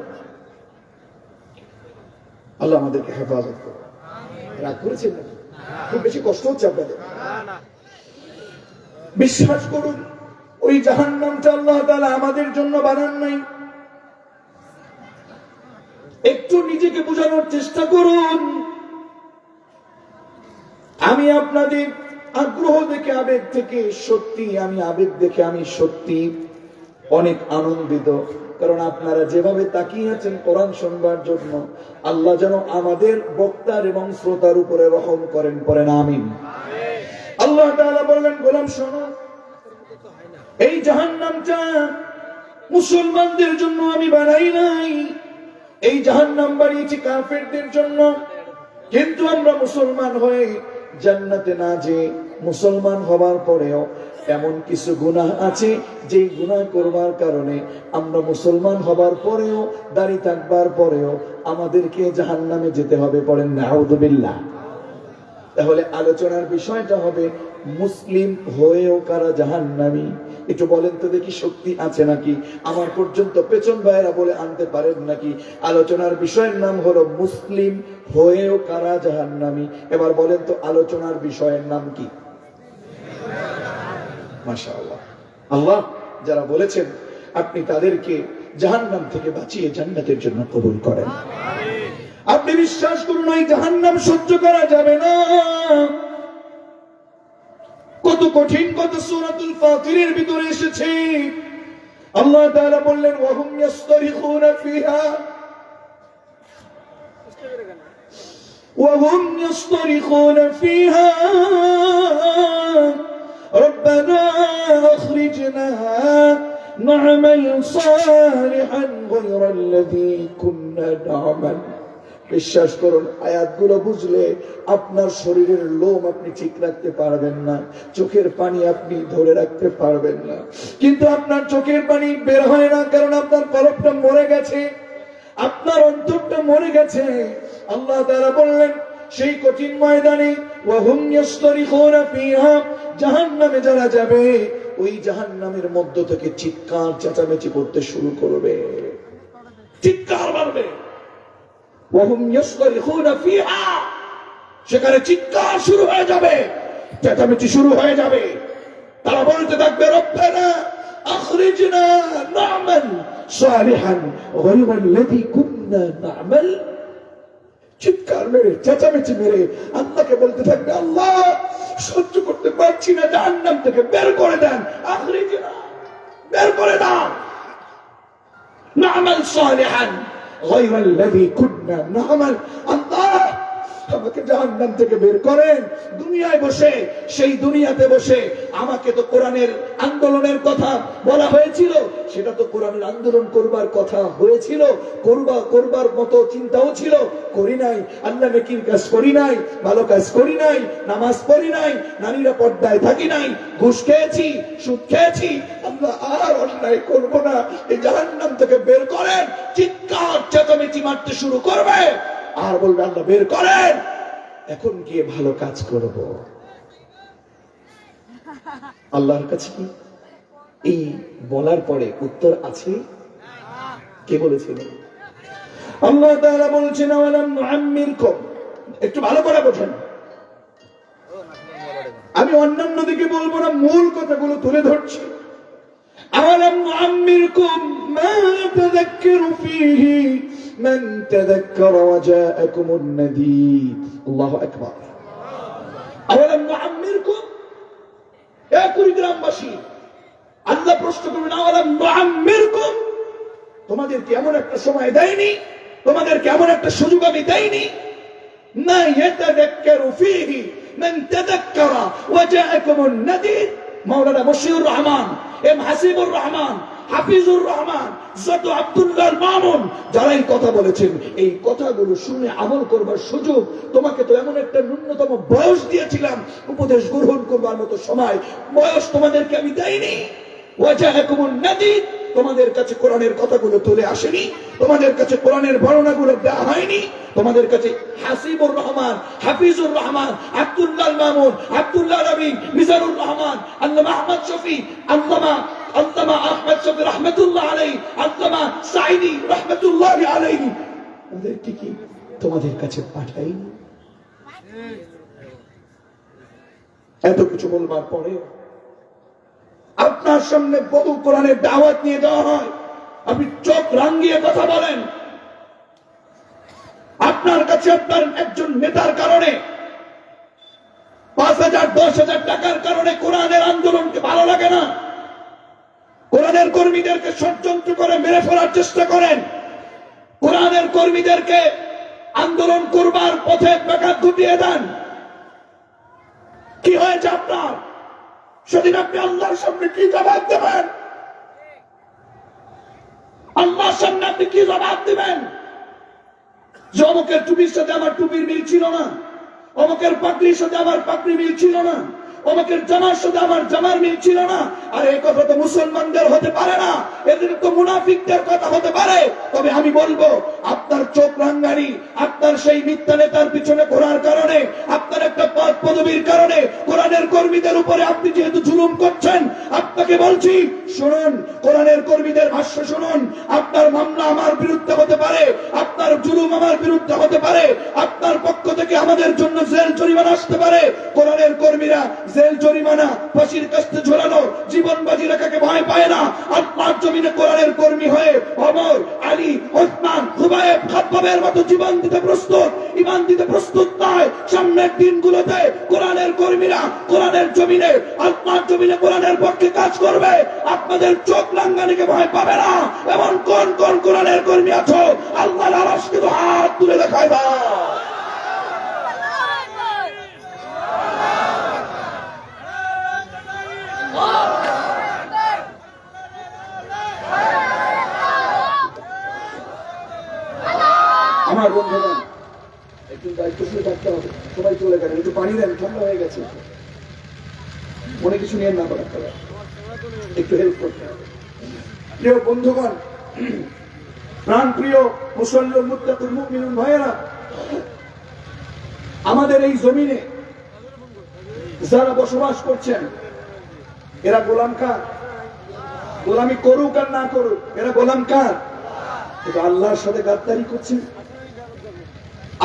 আল্লাহ আমাদেরকে হেফাজত করুন। রাগ করেছেন নাকি? খুব বেশি কষ্ট হচ্ছে আপনাদের? বিশ্বাস করুন, ওই জাহান্নামটা আল্লাহ তাআলা আমাদের জন্য বানান নাই। একটু নিজেকে বোঝানোর চেষ্টা করুন। আমি আপনাদের আগ্রহ দেখে, আবেগ থেকে সত্যি, আমি আবেগ দেখে আমি সত্যি অনেক আনন্দিত। কারণ আপনারা যেভাবে তাকিয়ে আছেন কোরআন শুনবার জন্য, আল্লাহ যেন আমাদের বক্তার এবং শ্রোতার উপরে রহম করেন, পড়েন আমিন। আল্লাহ তাআলা বললেন, গোলাম শোনো, এই জাহান্নামটা মুসলমানদের জন্য আমি বানাই নাই, এই জাহান্নাম বানিয়েছি কাফেরদের জন্য। কিন্তু আমরা মুসলমান হয়ে জান্নাতে না যে, মুসলমান হবার পরেও এমন কিছু গুনাহ আছে যে গুনাহ করবার কারণে আমরা মুসলমান হবার পরেও, দাড়ি থাকবার পরেও আমাদেরকে জাহান্নামে যেতে হবে, পড়েন নাউযুবিল্লাহ। তাহলে আলোচনার বিষয়টা হবে মুসলিম হয়েও কারা জাহান্নামী। একটু বলেন তো দেখি, শক্তি আছে নাকি? আমার পর্যন্ত পেছন ভাইয়েরা বলে আনতে পারেন নাকি? আলোচনার বিষয়ের নাম হলো মুসলিম হয়েও কারা জাহান্নামী। এবার বলেন তো আলোচনার বিষয়ের নাম কি? মাশাআল্লাহ। আল্লাহ যারা বলেছেন আপনি তাদেরকে জাহান্নাম থেকে বাঁচিয়ে জান্নাতের জন্য কবুল করেন। আপনি বিশ্বাস করুন, ওই জাহান্নাম সহ্য করা যাবে না। কত কঠিন, কত সূরাতুল ফাতিরের ভিতরে এসেছে, আল্লাহ তাআলা বললেন ওয়াহুম ইয়াসতারিখুনা ফিহা وهم يصطرخون فيها ربنا أخرجنا نعمل صالحا غير الذي كنا نعمل বিশ্বাস করুন আয়াতগুলো বুঝলে আপনার শরীরের লোম আপনি ঠিক রাখতে পারবেন না, চোখের পানি আপনি ধরে রাখতে পারবেন না। কিন্তু আপনার চোখের পানি বের হয় না, কারণ আপনার কলবটা মরে গেছে, আপনার অন্তরটা মরে গেছে। আল্লাহ তাআলা বললেন সেই কঠিন ময়দানে ওয়াহুম ইয়াসতারিখুনা ফিহা, জাহান্নামে যারা যাবে ওই জাহান্নামের মধ্য থেকে চিৎকার চেঁচামেচি করতে শুরু করবে, চিৎকার মারবে। ওয়াহুম ইয়াসতারিখুনা ফিহা, সেখানে চিৎকার শুরু হয়ে যাবে, চেঁচামেচি শুরু হয়ে যাবে। তারা বলতে থাকবে রব্বানা আখরিজনা না'মাল সালিহান গায়রাল্লাযী কুননা না'মাল। চিৎকার মেরে চেঁচামেচি মেরে আল্লাহকে বলতে থাকবে আল্লাহ সহ্য করতে পারছি না, জাহান্নাম থেকে বের করে দেন, আখরিজনা, বের করে দাও, না'মাল সালিহান গায়রাল্লাযী কুননা না'মাল। আল্লাহ আমাকে জাহান্নাম থেকে বের করেন। দুনিয়ায় বসে, সেই দুনিয়াতে বসে আমাকে তো কোরআনের আন্দোলনের কথা বলা হয়েছিল, সেটা তো কোরআনের আন্দোলন করবার কথা হয়েছিল, করবার মতো চিন্তাও ছিল, করি নাই। আল্লাহ নেকির কাজ করি নাই, ভালো কাজ করি নাই, নামাজ পড়ি নাই, নারীরা পর্দায় থাকি নাই, ঘুষ খেয়েছি, সুদ খেয়েছি। আল্লাহ আর অন্যায় করব না, এই জাহান্নাম থেকে বের করেন। চিৎকার চেঁচামেচি মারতে শুরু করবে আর বলবে আল্লাহ বের করেন, এখন গিয়ে ভালো কাজ করব। আল্লাহর কাছে কি এই বলার পরে উত্তর আছে? কে বলেছিল? আল্লাহ তাআলা বলছেন আওয়ালাম নুআম্মিরকুম, একটু ভালো করে বোঝেন, আমি অন্যান্য দিকে বলবো না, মূল কথাগুলো তুলে ধরছি। আওয়ালাম নুআম্মিরকুম মা তাযাক্কারু ফীহি মান তাযাক্কারা ওয়া জাআকুমুন নাযীর। আল্লাহু আকবার। আওয়ালাম নুআম্মিরকুম, হে কুড়িগ্রামবাসী, আল্লাহ প্রশ্ন করবেন আওয়ালাম নুআম্মিরকুম, তোমাদেরকে এমন একটা সময় দেয়নি, তোমাদেরকে এমন একটা সুযোগ আমি দেয়নি? মা ইয়াতাযাক্কারু ফীহি মান তাযাক্কারা ওয়া জাআকুমুন নাযীর। মাওলানা বশিরুর রহমান, এম হাসিবুর রহমান, হাফিজুর রহমান, যত আব্দুল্লাহ মামুন, যারা এই কথা বলেছেন, এই কথাগুলো শুনে আমল করবার সুযোগ তোমাকে তো এমন একটা ন্যূনতম বয়স দিয়েছিলাম, উপদেশ গ্রহণ করবার মতো সময়, বয়স তোমাদেরকে আমি দেইনি। ওয়াজাহাকুমুন নাযীর, তোমাদের কাছে কোরআনের কথাগুলো তুলে আসেনি, তোমাদের কাছে কোরআনের বর্ণনাগুলো দেওয়া হয়নি, তোমাদের কাছে হাসিবুর রহমান, হাফিজুর রহমান, আব্দুল্লাহ মামুন, আব্দুল্লাহ রবি, মিজানুর রহমান, আল্লামা আহমদ শফি, আল্লামা আহমদ শফি রহমাতুল্লাহ আলাইহি, আল্লামা সাঈদী রহমাতুল্লাহ আলাইহি, ওদেরকে কি তোমাদের কাছে পাঠাইনি? এত কিছু বলবার পরে আপনার সামনে বহু কোরআনের দাওয়াত নিয়ে যাওয়া হয়, আপনি চোখ রাঙিয়ে কথা বলেন। আপনার কাছে আপনার একজন নেতার কারণে 5,000 10,000 টাকার কারণে কোরআনের আন্দোলনকে ভালো লাগে না, কোরআনের কর্মীদেরকে ষড়যন্ত্র করে মেরে ফেলার চেষ্টা করেন, কোরআনের কর্মীদেরকে আন্দোলন করবার পথে ব্যাঘাত ঘটিয়ে দেন। কি হয়েছে আপনার? সেদিন আপনি আল্লাহর সামনে কি জবাব দেবেন? আল্লাহর সামনে আপনি কি জবাব দিবেন? যে অমুকের টুপির সাথে আমার টুপির মিল ছিল না, অমুকের পাগড়ির সাথে আমার পাগড়ি মিল ছিল না, অমুকের জামার সাথে আমার জামার মিল ছিল না। আর এই কথা তো মুসলমানদের হতে পারে না, এদের তো মুনাফিকদের কথা হতে পারে। তবে আমি বলবো, আপনার চোখ রাঙ্গানি, আপনার সেই মিথ্যা নেতার পিছনে ঘোরার কারণে, আপনার একটা পদ পদবীর কারণে কোরআনের কর্মীদের উপরে আপনি যেহেতু জুলুম করছেন, আপনাকে বলছি শুনুন, কোরআনের কর্মীদের ভাষ্য শুনুন। আপনার মামলা আমার বিরুদ্ধে হতে পারে, আপনার জুলুম আমার বিরুদ্ধে হতে পারে, আপনার পক্ষ থেকে আমাদের জন্য জেল জরিমানা আসতে পারে। কোরআনের কর্মীরা জেল জরিমানা, ফাঁসির কাস্তে ঝোলানো, জীবন বাজি রাখাকে ভয় পায় না। আল্লাহর জমিনে কোরআনের কর্মী হয়ে ওমর, আলী, ওসমান, খুবাইব, খাব্বাবের মতো জীবন দিতে প্রস্তুত, ঈমান দিতে প্রস্তুত নয়। সামনের দিনগুলোতে কোরআনের কর্মীরা কোরআনের জমিনে, আল্লাহর জমিনে কোরআনের পক্ষে কাজ করবে। আপনাদের চোখ লাঙ্গানিকে ভয় পাবে না। এমন কোন কোন কোরআনের কর্মী আছো আল্লাহর আরশকে তো হাত তুলে দেখায় দাও। আমার বন্ধুগণ, একটু দায়িত্বশীল থাকতে হবে। সবাই চলে গেলেন, একটু পানি দেন, ঠান্ডা হয়ে গেছে। মনে কিছু নিয়ে না করাতে হবে, একটু হেল্প করতে হবে। প্রিয় বন্ধুগণ, প্রাণ প্রিয় মুসল্লির মুত্তাকির মুমিনুন ভাইয়েরা, আমাদের এই জমিনে যারা বসবাস করছেন এরা গোলাম কার? গোলামি করুক আর না করুক, এরা গোলাম কার? কিন্তু আল্লাহর সাথে গাদ্দারি করছেন,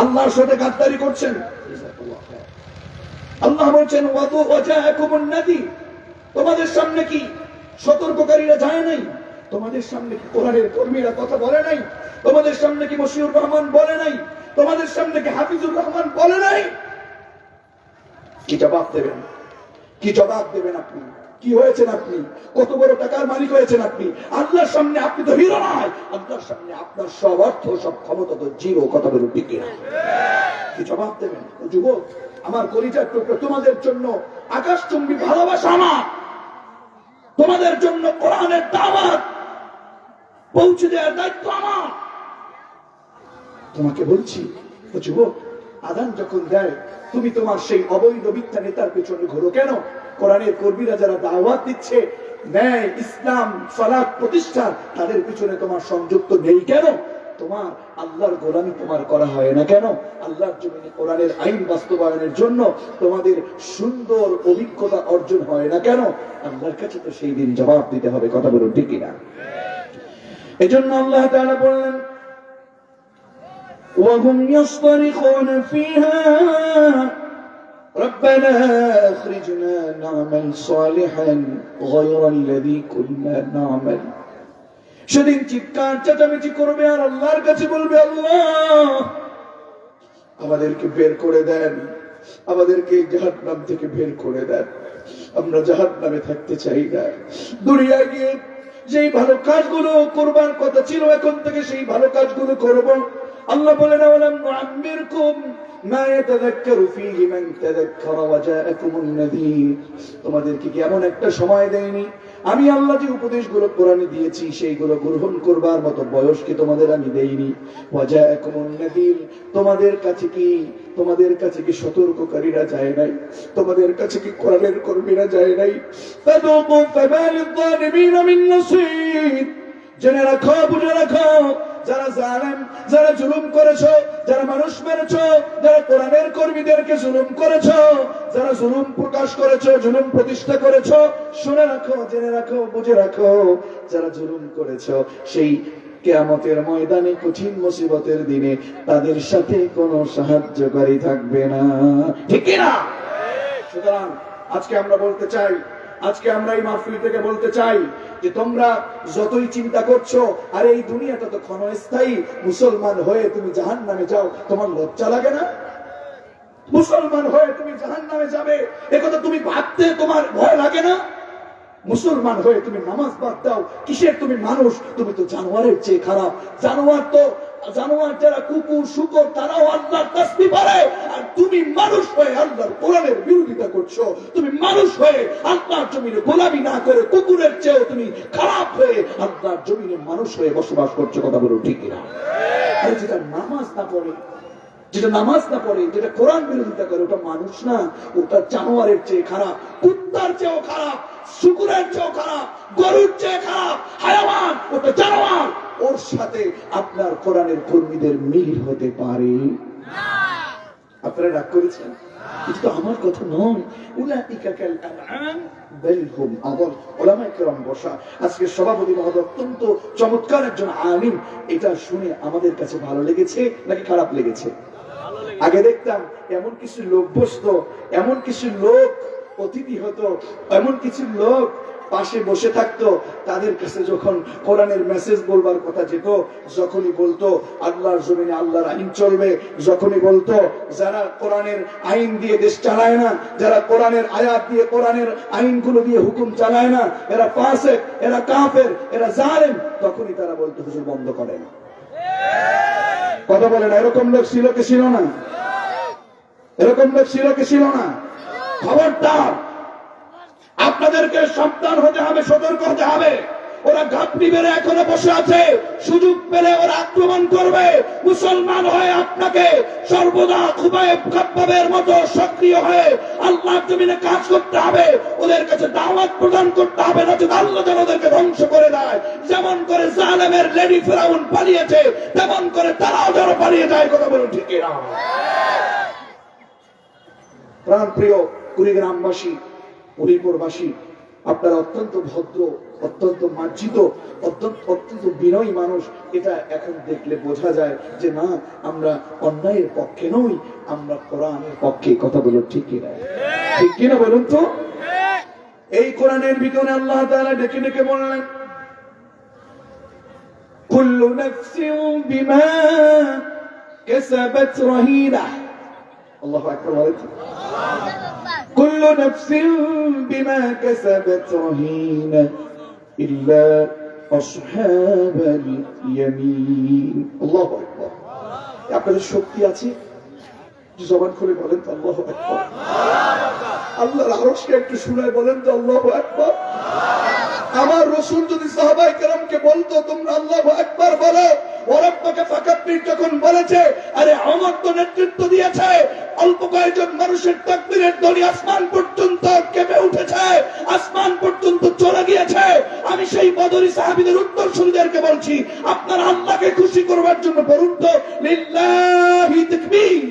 আল্লাহর সাথে গাদ্দারি করছেন। আল্লাহ বলছেন তোমাদের সামনে কি সতর্ককারীরা যায় নাই? তোমাদের সামনে কি কোরআনের কর্মীরা কথা বলে নাই? তোমাদের সামনে কি মশিউর রহমান বলে নাই? তোমাদের সামনে কি হাফিজুর রহমান বলে নাই? কি জবাব দেবেন? কি জবাব দেবেন আপনি? কি হয়েছেন আপনি? কত বড় টাকার মালিক হয়েছেন আপনি? আল্লাহর সামনে আপনি তো হিরো নয়। আল্লাহর সামনে আপনার সব অর্থ, সব ক্ষমতা তো জিরো। কথা বলুন ঠিক কিনা? কি জবাব দেবেন? যুবক, আমার কলিজার টুকরো, তোমাদের জন্য আকাশচুম্বী ভালোবাসা আমার, তোমাদের জন্য কোরআনের দাওয়াত পৌঁছে দেওয়ার দায়িত্ব আমার। তোমাকে বলছি ও যুবক, আযান যখন দেয় তুমি তোমার সেই অবৈধ মিথ্যা নেতার পেছনে ঘোরো কেন? কোরআনের কর্মীরা যারা দাওয়াত দিচ্ছে, ন্যায়, ইসলাম, সালাত প্রতিষ্ঠা, তাদের পিছনে তোমার সংযুক্ত নেই কেন? তোমার আল্লাহর গোলামি তোমার করা হয় না কেন? আল্লাহর জমিনে কোরআনের আইন বাস্তবায়নের জন্য তোমাদের সুন্দর অভিজ্ঞতা অর্জন হয় না কেন? আল্লাহর কাছে তো সেই দিন জবাব দিতে হবে। কথা বলুন ঠিক কিনা? এজন্য আল্লাহ তাআলা বললেন وهم يصطرخون فيها ربنا اخرجنا نعمل صالحا غير الذي كنا نعمل। সেদিন চিৎকার চেঁচামেচি করবে আর আল্লাহর কাছে বলবে, আল্লাহ আমাদেরকে বের করে দেন, আমাদেরকে জাহান্নাম থেকে বের করে দেন। আমরা জাহান্নামে থাকতে চাই না। দুনিয়ায় গিয়ে যেই ভালো কাজগুলো করবার কথা ছিল, এখন থেকে সেই ভালো কাজগুলো করব। আল্লাহ বলেন আওয়ালাম নুআম্মিরকুম মা ইয়াতাযাক্কারু ফীহি মান তাযাক্কারা ওয়া জাআকুমুন নাযীর। তোমাদেরকে কি এমন একটা সময় দেয়নি? আমি আল্লাহ যে উপদেশগুলো কোরআনে দিয়েছি সেইগুলো গ্রহণ করবার মতো বয়স কি তোমাদের আমি দেইনি? ওয়া জাআকুমুন নাযীর, তোমাদের কাছে কি সতর্ককারীরা যায় নাই? তোমাদের কাছে কি কোরআনের কর্মীরা যায় নাই? ফাযুকু ফামালিয যালিমিনা মিন নাসীর। জেনে রাখো, বুঝে রাখো, যারা জালেম, যারা জুলুম করেছো, যারা মানুষ মেরেছো, যারা কোরআনের কর্মীদেরকে জুলুম করেছো, যারা জুলুম প্রকাশ করেছো, জুলুম প্রতিষ্ঠা করেছো, শুনে রাখো, জেনে রাখো, বুঝে রাখো, যারা জুলুম করেছো সেই কিয়ামতের ময়দানে কঠিন মুসিবতের দিনে তাদের সাথে কোনো সাহায্যকারী থাকবে না। ঠিক কি না? সুতরাং আজকে আমরা বলতে চাই, আজকে আমরা এই মাহফিল থেকে বলতে চাই যে তোমরা যতই চিন্তা করছো আর এই দুনিয়াটা তো ক্ষণস্থায়ী, মুসলমান হয়ে তুমি জাহান্নামে যাও, তোমার লজ্জা লাগে না? মুসলমান হয়ে তুমি জাহান্নামে যাবে একথা তুমি ভাবতে তোমার ভয় লাগে না? মুসলমান হয়ে তুমি নামাজ বাদ দাও, কিসের তুমি মানুষ? তুমি তো জানোয়ারের চেয়ে খারাপ। জানোয়ার যারা কুকুর, শুকর, তারাও আল্লাহর তাসবিহ পড়ে, আর তুমি মানুষ হয়ে আল্লাহর কোরআনের বিরোধিতা করছো। তুমি মানুষ হয়ে আল্লাহর জমিনে গোলামি না করে কুকুরের চেয়েও তুমি খারাপ হয়ে আল্লাহর জমিনে মানুষ হয়ে বসবাস করছো। কথা বলো ঠিক কিনা? আর যেটা নামাজ না পড়ে, যেটা কোরআন বিরোধিতা করে, ওটা মানুষ না, ওটা জানোয়ারের চেয়ে খারাপ, কুত্তার চেয়েও খারাপ, শুকুরের চেয়েও খারাপ, গরুর চেয়ে খারাপ, হায়াওয়ান, ওটা জানোয়ার। ওর সাথে আপনার কোরআনের কর্মীদের মিল হতে পারে না। আপনারা রাগ করেছেন? কিন্তু আমার কথা নয়। উলাইকা কাল আনআম বাল হুম আযাল। উলামায়ে কেরাম বসা, আজকে সভাপতি মহোদয় অত্যন্ত চমৎকার একজন আলিম। এটা শুনে আমাদের কাছে ভালো লেগেছে নাকি খারাপ লেগেছে? আগে দেখতাম এমন কিছু লোক বসতো, এমন কিছু লোক অতিথি হতো, এমন কিছু লোক পাশে বসে থাকতো, তাদের কাছে যখন কোরআনের মেসেজ বলবার কথা যেত, যখনই বলতো আল্লাহর জমিনে আল্লাহর আইন চলবে, যখনই বলতো যারা কোরআনের আইন দিয়ে দেশ চালায় না, যারা কোরআনের আয়াত দিয়ে কোরআনের আইনগুলো দিয়ে হুকুম চালায় না, এরা ফাসিক, এরা কাফের, এরা জালেম, তখনই তারা বলতো হুজুর বন্ধ করেন। কথা বলে না? এরকম লোক ছিল কি ছিল না? এরকম লোক ছিল কি ছিল না? খবরদার, আপনাদেরকে সাবধান হতে হবে, সতর্ক হতে হবে। ওরা ঘাপটি বেড়ে এখনো বসে আছে, সুযোগ পেলে ওরা আক্রমণ করবে। মুসলমান হয়ে আপনাকে সর্বদা খুবাইব খাব্বাবের মতো সক্রিয় হয়ে আল্লাহর জমিনে কাজ করতে হবে, ওদের কাছে দাওয়াত প্রদান করতে হবে, নচেত আল্লাহ যেন ওদেরকে ধ্বংস করে দেয়। যেমন করে জালেমের লেডি ফিরাউন পালিয়েছে, তেমন করে তারাও যেন পালিয়ে যায়। কথা বলুন ঠিক না? প্রাণ প্রিয় কুড়িগ্রামবাসী, হরিপুরবাসী, আপনারা অত্যন্ত ভদ্র, অত্যন্ত মার্জিত, অত্যন্ত বিনয়ী মানুষ। এটা এখন দেখলে বোঝা যায় যে না, আমরা অন্যায়ের পক্ষে নই, আমরা কোরআনের পক্ষে। কথা বলুন ঠিক কিনা? ঠিক কিনা বলুন তো? এই কোরআনের ভিতরে আল্লাহ তাআলা ডেকে ডেকে বললেন, কুল্লু নাফসিন বিমা কাসাবাত রাহিনা। আল্লাহু আকবার বলেন। كل نفس بما كسبت رهينة إلا أصحاب اليمين। الله أكبر। আপনাদের শক্তি আছে, জবান খুলে বলেন তো আল্লাহু আকবার। আল্লাহর আরশকে একটু শুনায় বলেন তো আল্লাহু আকবার। আমার রাসূল যদি সাহাবায়ে কেরামকে বলতো তোমরা আল্লাহু আকবার বলো, ওরাব্বাকে ফাকাব্বির যখন বলেছে, আরে ওমর তো নেতৃত্ব দিয়েছে, অল্প কয়েকজন মানুষের তাকবীরের ধ্বনি আসমান পর্যন্ত কেঁপে উঠেছে, আসমান পর্যন্ত চলে গিয়েছে। আমি সেই বদরি সাহাবীদের উত্তরসূরিদেরকে বলছি, আপনারা আল্লাহকে খুশি করবার জন্য বলুন তো লিল্লাহি তাকবীর।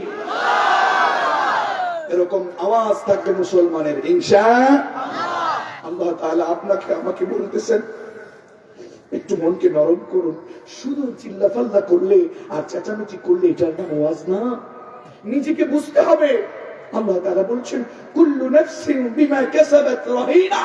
এরকম আওয়াজ থাকবে মুসলমানের ইনশাআল্লাহ। আল্লাহ তাআলা আপনাকে আমাকে বলতেছেন, একটু মনকে নরম করুন। শুধু চিল্লাফাল্লা করলে আর চেঁচামেচি করলে এটার নাম ওয়াজ না, নিজেকে বুঝতে হবে। আল্লাহ তাআলা বলছেন কুল্লু নাফসিন বিমা কাসাবাত রাহিনা।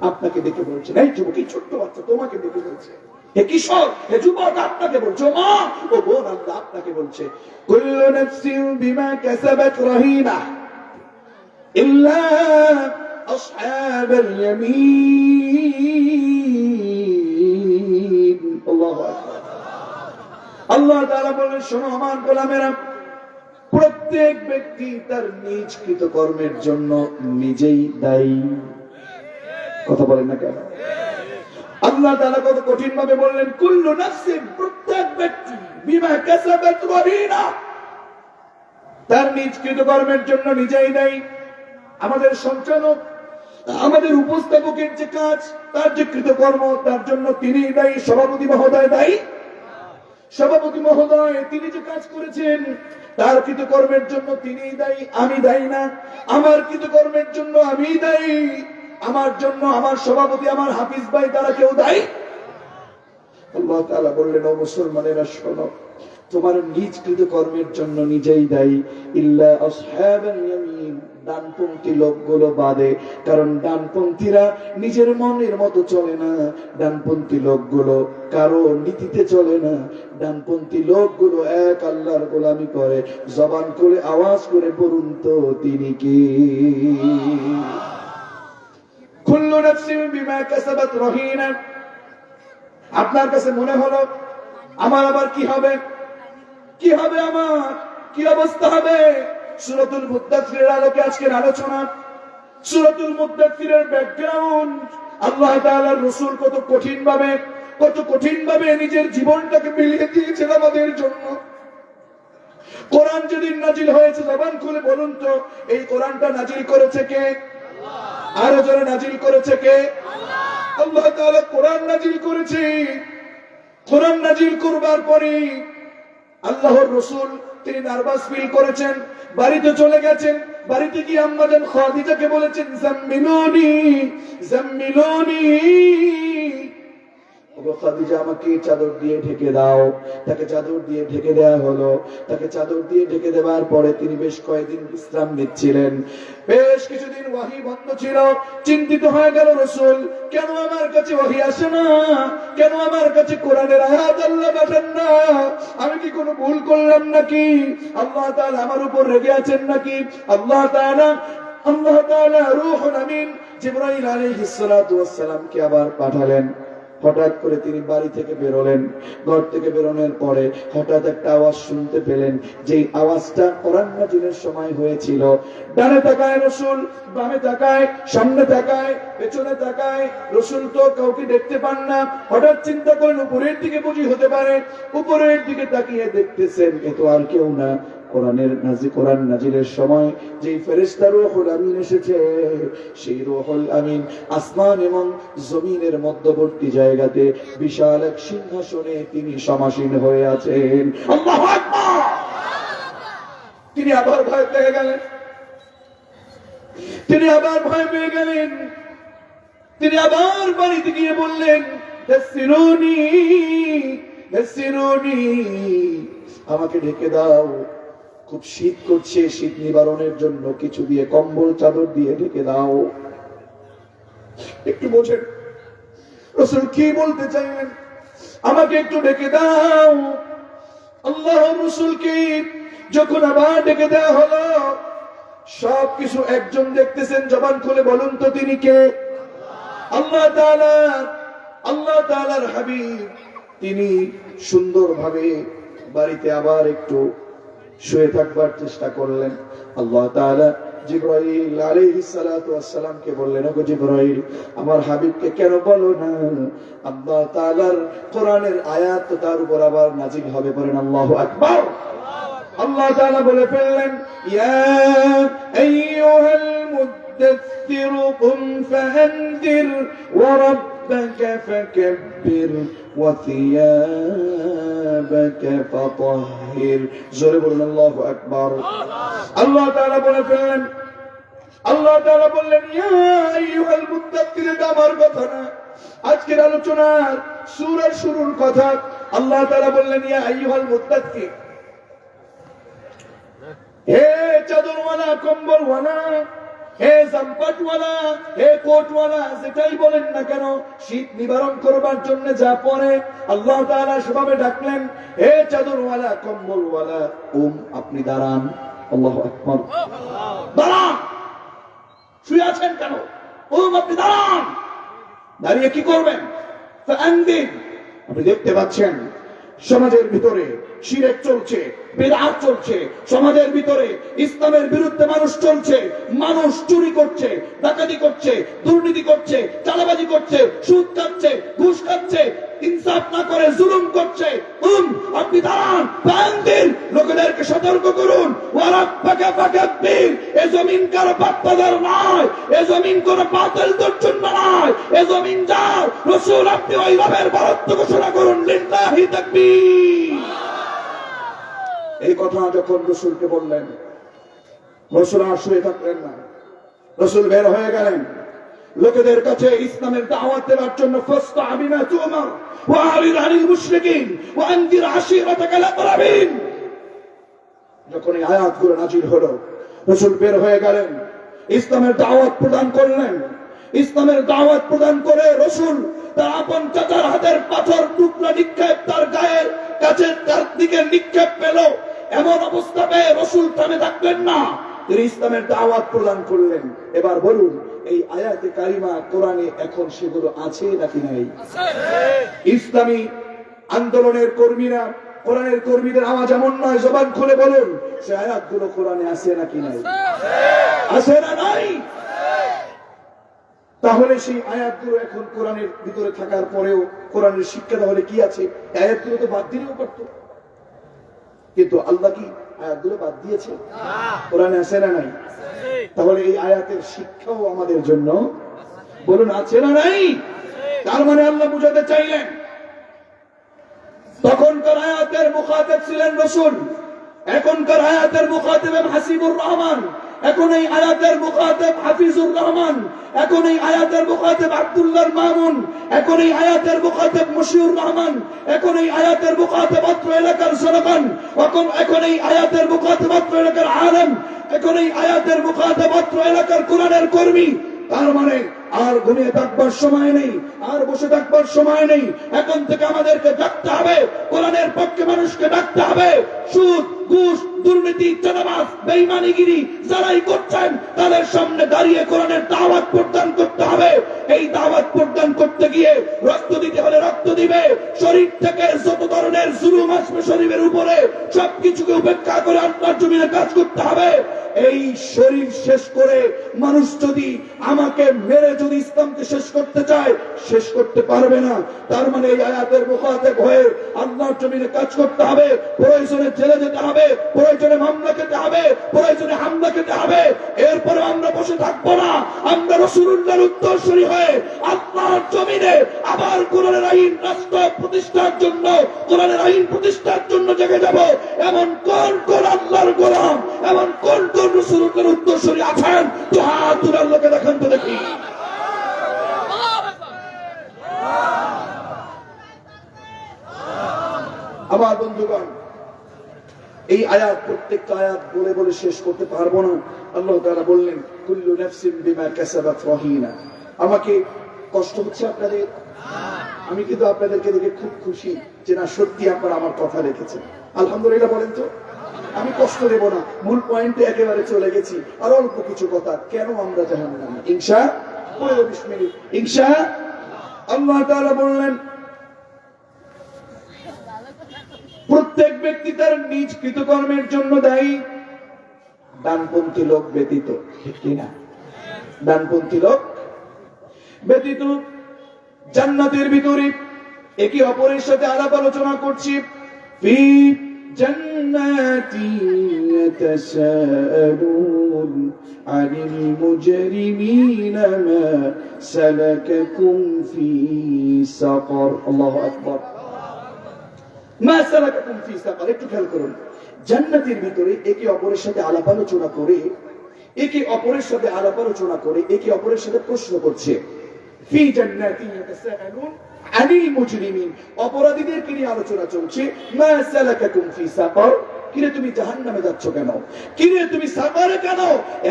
আপনাকে দেখে বলছেন, এই যুবক, এই ছোট্ট বাচ্চা তোমাকে দেখে বলছে, হে কিশোর, হে যুবক আপনাকে বলছে, মা ও বোন আল্লাহ আপনাকে বলছে, কুল্লু নাফসিন বিমা কাসাবাত রাহিনা ইল্লা আসহাবাল ইয়ামিন। আল্লাহু আকবার। আল্লাহ তাআলা বলেন, শোনো আমার গোলামেরা, প্রত্যেক ব্যক্তি তার নিজ কৃতকর্মের জন্য নিজেই দায়ী। কথা বলেন না কেন? আল্লাহ তাআলা কত কঠিন ভাবে বললেন, কুল্লু নাফসিন, প্রত্যেক ব্যক্তি, বিমা কাসাবাত রাহিনা, তার নিজ কৃতকর্মের জন্য নিজেই দায়ী। আমাদের সঞ্চালক, আমাদের উপস্থাপকের যে কাজ, তার যে কৃতকর্ম, তার জন্য তিনি দায়ী। সভাপতি মহোদয় দায়ী। সভাপতি মহোদয় তিনি যে কাজ করেছেন, তার কৃতকর্মের জন্য তিনি দায়ী, আমি দায়ী না। আমার কৃতকর্মের জন্য আমি দায়ী, আমার জন্য আমার সভাপতি, আমার হাফিজ ভাই, তারা কেউ দায়ী। আল্লাহ তাআলা বললেন, ও মুসলমানেরা শোনো, তোমার নিজ কৃতকর্মের জন্য নিজেই দায়ী, ইল্লা আসহাবাল ইয়ামিন, ডানপন্থী লোকগুলো বাদে। কারণ ডানপন্থীরা নিজের মনের মতো চলে না, ডানপন্থী লোকগুলো কারো নীতিতে চলে না, ডানপন্থী লোকগুলো এক আল্লাহর গোলামি করে। জবান করে আওয়াজ করে বলুন তো তিনি কি? কুল্লু নাফসিন বিমা কাসাবাত রাহিনা। আপনার কাছে মনে হলো আমার আবার কি হবে, কি হবে, আমার কি অবস্থা হবে? সূরাতুল মুদ্দাথিরের আলোকে আজকের আলোচনা। সূরাতুল মুদ্দাথিরের ব্যাকগ্রাউন্ড, আল্লাহ তাআলার রাসূল কত কঠিন ভাবে নিজের জীবনটাকে বিলিয়ে দিয়েছেন আমাদের জন্য। কোরআন যেদিন নাজিল হয়েছে, জবান খুলে বলুন তো এই কোরআনটা নাজিল করেছে কে? আরো জোরে নাজিল করেছে কে? আল্লাহ তাআলা কোরআন নাজিল করেছে। কোরআন নাজিল করবার পরে আল্লাহর রাসূল তিনি নার্ভাস ফিল করেছেন, বাড়িতে চলে গেছেন। বাড়িতে গিয়ে আম্মা জান খাদিজাকে বলেছেন, জাম্মিলুনি জাম্মিলুনি, ওগো খাদিজা, আমাকে চাদর দিয়ে ঢেকে দাও। তাকে চাদর দিয়ে ঢেকে দেওয়া হলো। তাকে চাদর দিয়ে ঢেকে দেওয়ার পরে তিনি বেশ কয়েকদিন বিশ্রাম নিচ্ছিলেন। বেশ কিছুদিন ওয়াহী বন্ধ ছিল। চিন্তিত হয়ে গেল রাসূল, কেন আমার কাছে ওয়াহী আসে না? কেন আমার কাছে কোরআনের আয়াত আল্লাহ পাঠান না? আমি কি কোনো ভুল করলাম নাকি? আল্লাহ তাআলা আমার উপর রেগে আছেন নাকি? আল্লাহ তাআলা রূহুল আমিন জিবরাইল আলাইহিস সালাতু ওয়াস সালামকে আবার পাঠালেন। হঠাৎ করে তিনি বাড়ি থেকে বেরোলেন। ঘর থেকে বেরোনোর পরে হঠাৎ একটা আওয়াজ শুনতে পেলেন, যেই আওয়াজটা কোরআন নাযিলের সময় হয়েছিল। ডানে তাকায় রাসূল, বামে তাকায়, সামনে তাকায়, পেছনে তাকায়, রাসূল তো কাউকে দেখতে পান না। হঠাৎ চিন্তা করলেন উপরের দিকে বুঝি হতে পারে। উপরের দিকে তাকিয়ে দেখতেছেন এ তো আর কেউ না, কোরআন নাজিলের সময় যেই ফেরেশতা রূহুল আমিন এসেছে, সেই রূহুল আমিন আসমান এবং জমিনের মধ্যবর্তী জায়গাতে বিশাল এক সিংহাসনে তিনি সমাসীন হয়ে আছেন। আল্লাহু আকবার! তিনি আবার ভয় পেয়ে গেলেন। তিনি আবার বাড়িতে গিয়ে বললেন, দাসসিরুনি, আমাকে ঢেকে দাও, খুব শীত করছে, শীত নিবারণের জন্য কিছু দিয়ে, কম্বল চাদর দিয়ে ঢেকে দাও। একটু বোঝেন রাসূল কি বলতে চাইলেন? আমাকে একটু ঢেকে দাও। আল্লাহর রাসূলকে যখন আবার ঢেকে দেওয়া হলো, সবকিছু একজন দেখতেছেন। জবান খুলে বলুন তো তিনি কে? আল্লাহ তাআলার হাবিব। তিনি সুন্দরভাবে বাড়িতে আবার একটু শুয়ে থাকবার চেষ্টা করলেন। আল্লাহ তাআলা জিবরাইল আলাইহিস সালাতু ওয়াস সালামকে বললেন, ওগো জিবরাইল, আমার হাবিবকে কেন বলো না? আল্লাহ তাআলার কোরআনের আয়াত তার উপর আবার নাযিল হবে। বলেন আল্লাহু আকবার। আল্লাহ তাআলা বলে ফেললেন, ইয়া আইয়ুহাল মুদ্দাথির কুম ফাআনদির ওয়া রাব্বাকা ফাকাব্বির ওয়া থিয়াবাকা ফাতাহহির। জোরে বলুন আল্লাহু আকবার। আল্লাহ তাআলা বলে ফেললেন, আল্লাহ তাআলা বললেন, ইয়া আইয়ুহাল মুদ্দাথির, এটা আমার কথা না, আজকের আলোচনার সূরার শুরুর কথা। আল্লাহ তাআলা বললেন, ইয়া আইয়ুহাল মুদ্দাথির, হে চাদরওয়ালা, কম্বলওয়ালা, হে জাম্পাটওয়ালা, হে কোটওয়ালা, যেটাই বলেন না কেন, শীত নিবারণ করবার জন্য যা পরে, আল্লাহ তাআলা সেভাবে ডাকলেন, হে চাদরওয়ালা, কম্বলওয়ালা, আপনি দাঁড়ান। আল্লাহু আকবার। দাঁড়ান। শুয়ে আছেন কেন? আপনি দাঁড়ান। দাঁড়িয়ে কি করবেন? ফাআনদির। আপনি দেখতে পাচ্ছেন সমাজের ভিতরে শিরক চলছে, বিদআত চলছে, সমাজের ভিতরে ইসলামের বিরুদ্ধে মানুষ চলছে, মানুষ চুরি করছে, ডাকাতি করছে, দুর্নীতি করছে, চাঁদাবাজি করছে, সুদ খাচ্ছে, ঘুষ খাচ্ছে, ইনসাফ না করে জুলুম করছে। আপনি দাঁড়ান। ফাআনদির, লোকেদেরকে সতর্ক করুন। ওয়া রাব্বাকা ফাকাব্বির, এই জমিন কারো বাপ্পাদার নয়, এই জমিন কোন বাতিলদের জন্য নয়, এই জমিন যার রাসূল, আপনি ওই রবের বরত্ব ঘোষণা করুন। লিল্লাহি তাকবীর। এই কথা যখন রাসূলকে বললেন, রাসূল আর শুয়ে থাকলেন না। রাসূল বের হয়ে গেলেন লোকেদের কাছে ইসলামের দাওয়াত দেওয়ার জন্য। ফাসতা বিমা তুমার ওয়া আরিদ আনিল মুশরিকিন ওয়া আনদির আশীরাতাকাল আকরাবিন। যখন এই আয়াতগুলো নাযিল হলো, রাসূল বের হয়ে গেলেন, ইসলামের দাওয়াত প্রদান করলেন। ইসলামের দাওয়াত প্রদান করে রাসূল তার আপন চাচার হাতের পাথর টুকরা নিক্ষেপ তার গায়ের কাছে তার দিকে নিক্ষেপ পেল। এমন অবস্থা পেয়ে রাসূল থামে থাকলেন না, তিনি ইসলামের দাওয়াত প্রদান করলেন। এবার বলুন, এই আয়াতে কারিমা কোরআনে এখন সেগুলো আছে নাকি নাই? ইসলামী আন্দোলনের কর্মীরা, কোরআনের কর্মীদের আওয়াজ এমন নয়, জবান খুলে বলুন, সে আয়াতগুলো কোরআনে আছে নাকি নাই? আছে না নাই? তাহলে সেই আয়াতগুলো এখন কোরআনের ভিতরে থাকার পরেও কোরআনের শিক্ষা তাহলে কি আছে? আয়াতগুলো তো বাদ দিলেও পারত, কিন্তু আল্লাহ কি আয়াতগুলো বাদ দিয়েছে? কোরআনে আছে না নাই? তাহলে এই আয়াতের শিক্ষাও আমাদের জন্য, বলুন, আছে না নাই? তার মানে আল্লাহ বুঝাতে চাইলেন, তখনকার আয়াতের মুখাতাব ছিলেন রাসূল, এখনকার আয়াতের মুখাতেব হাসিবুর রহমান, এখন এই আয়াতের মুখাতেব হাফিজুর রহমান, এখন এই আয়াতের মুখাতেব আব্দুল্লাহ মামুন, এখন এই আয়াতের মুখাতেব মশিউর রহমান, এখন এই আয়াতের মুখাতেব অত্র এলাকার জনগণ, এখন এই আয়াতের মুখাতেব অত্র এলাকার আলেম, এখন এই আয়াতের মুখাতেব অত্র এলাকার কোরআনের কর্মী। তার মানে আর ঘুমিয়ে থাকবার সময় নেই, আর বসে থাকবার সময় নেই। এখন থেকে আমাদেরকে ডাকতে হবে, কোরআনের পক্ষে মানুষকে ডাকতে হবে। সুদ, ঘুষ, দুর্নীতি, চাঁদাবাজ, বেঈমানিগিরি যারাই করছেন তাদের সামনে দাঁড়িয়ে কোরআনের দাওয়াত প্রদান করতে হবে। এই দাওয়াত প্রদান করতে গিয়ে রক্ত দিতে হলে রক্ত দিবে। শরীর থেকে যত ধরনের জুলুম আসবে শরীরের উপরে সবকিছুকে উপেক্ষা করে আল্লাহর জমিনে কাজ করতে হবে। এই শরীর শেষ করে মানুষ যদি আমাকে মেরে যদি ইসলামকে শেষ করতে চায়, শেষ করতে পারবে না। তার মানে এই আয়াতের মুখাতেব হয়ে আল্লাহর জমিনে কাজ করতে হবে। প্রয়োজনে জেলে যেতে হবে, প্রয়োজনে মামলা খেতে হবে, প্রয়োজনে হামলা খেতে হবে। এরপরে আমরা বসে থাকবো না, আমরা রাসূলুল্লাহর উত্তরসূরি হয়ে আল্লাহর জমিনে আবার কোরআনের আইন রাষ্ট্র প্রতিষ্ঠার জন্য, কোরআনের আইন প্রতিষ্ঠার জন্য জেগে যাব। এমন কোন কোন আল্লাহর গোলাম, এমন কোন কোন রাসূলুল্লাহর উত্তরসূরি আছেন? তো হাত তুলে আল্লাহকে দেখান তো দেখি। আমার বন্ধুগণ, এই আয়াত প্রত্যেকটা আয়াত বলে বলে শেষ করতে পারবো না। আল্লাহ তাআলা বললেন কুল্লু নাফসিন বিমা কাসাবাত রাহিনা। আমাকে কষ্ট হচ্ছে আপনাদের? আমি কিন্তু আপনাদেরকে দেখে খুব খুশি যে না সত্যি আপনারা আমার কথা রেখেছেন। আলহামদুলিল্লাহ বলেন তো। আমি কষ্ট দেব না, মূল পয়েন্টে একেবারে চলে গেছি। আর অল্প কিছু কথা, কেন আমরা জাহান্নামে? ইনশাআল্লাহ 15-20 মিনিট ইনশাআল্লাহ। আল্লাহ তাআলা বললেন প্রত্যেক ব্যক্তি তার নিজ কৃতকর্মের জন্য দায়ী, ডানপন্থী লোক ব্যতীত। ঠিক কিনা? ডানপন্থী লোক ব্যতীত। জান্নাতের ভিতরে একে অপরের সাথে আলাপ আলোচনা করছি। ফি জান্নাতি ইয়াতাসাআলুন আনিল মুজরিমিনা মা সালাকাকুম ফি সাকার। আল্লাহু আকবার। মা সালাকাকুম ফি সাকার। একটু খেয়াল করুন, জান্নাতের ভিতরে একে অপরের সাথে আলাপ আলোচনা করে, একে অপরের সাথে আলাপ আলোচনা করে, একে অপরের সাথে প্রশ্ন করছে। ফি জান্নাতি ইয়াতাসাআলুন আনিল মুজরিমিন, অপরাধীদেরকে নিয়ে আলোচনা চলছে। মা সালাকাকুম ফি সাকার, কিরে তুমি জাহান্নামে যাচ্ছ কেন? কিরে তুমি সাকারে কেন?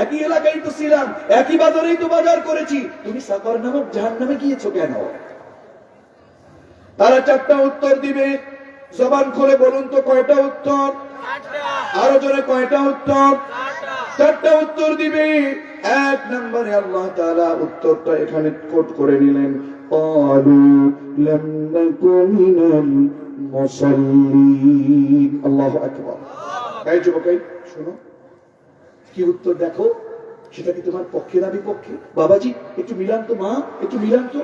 একই এলাকায় তো ছিলাম, একই বাজারেই তো বাজার করেছি, তুমি সাকার নামক জাহান্নামে গিয়েছো কেন? তারা চারটা উত্তর দিবে। জবান খুলে বলুন তো কয়টা উত্তর? আরো জোরে কয়টা উত্তর? চারটা উত্তর দিবে। এক নম্বরে আল্লাহ তাআলা উত্তরটা এখানে কোট করে নিলেন, ক্বালু লাম নাকু মিনাল মুসাল্লিন। আল্লাহু আকবার। এই যুবক, শোনো কি উত্তর দেখো, সেটা কি তোমার পক্ষে না বিপক্ষে? বাবাজি একটু মিলান তো, মা একটু মিলান তো।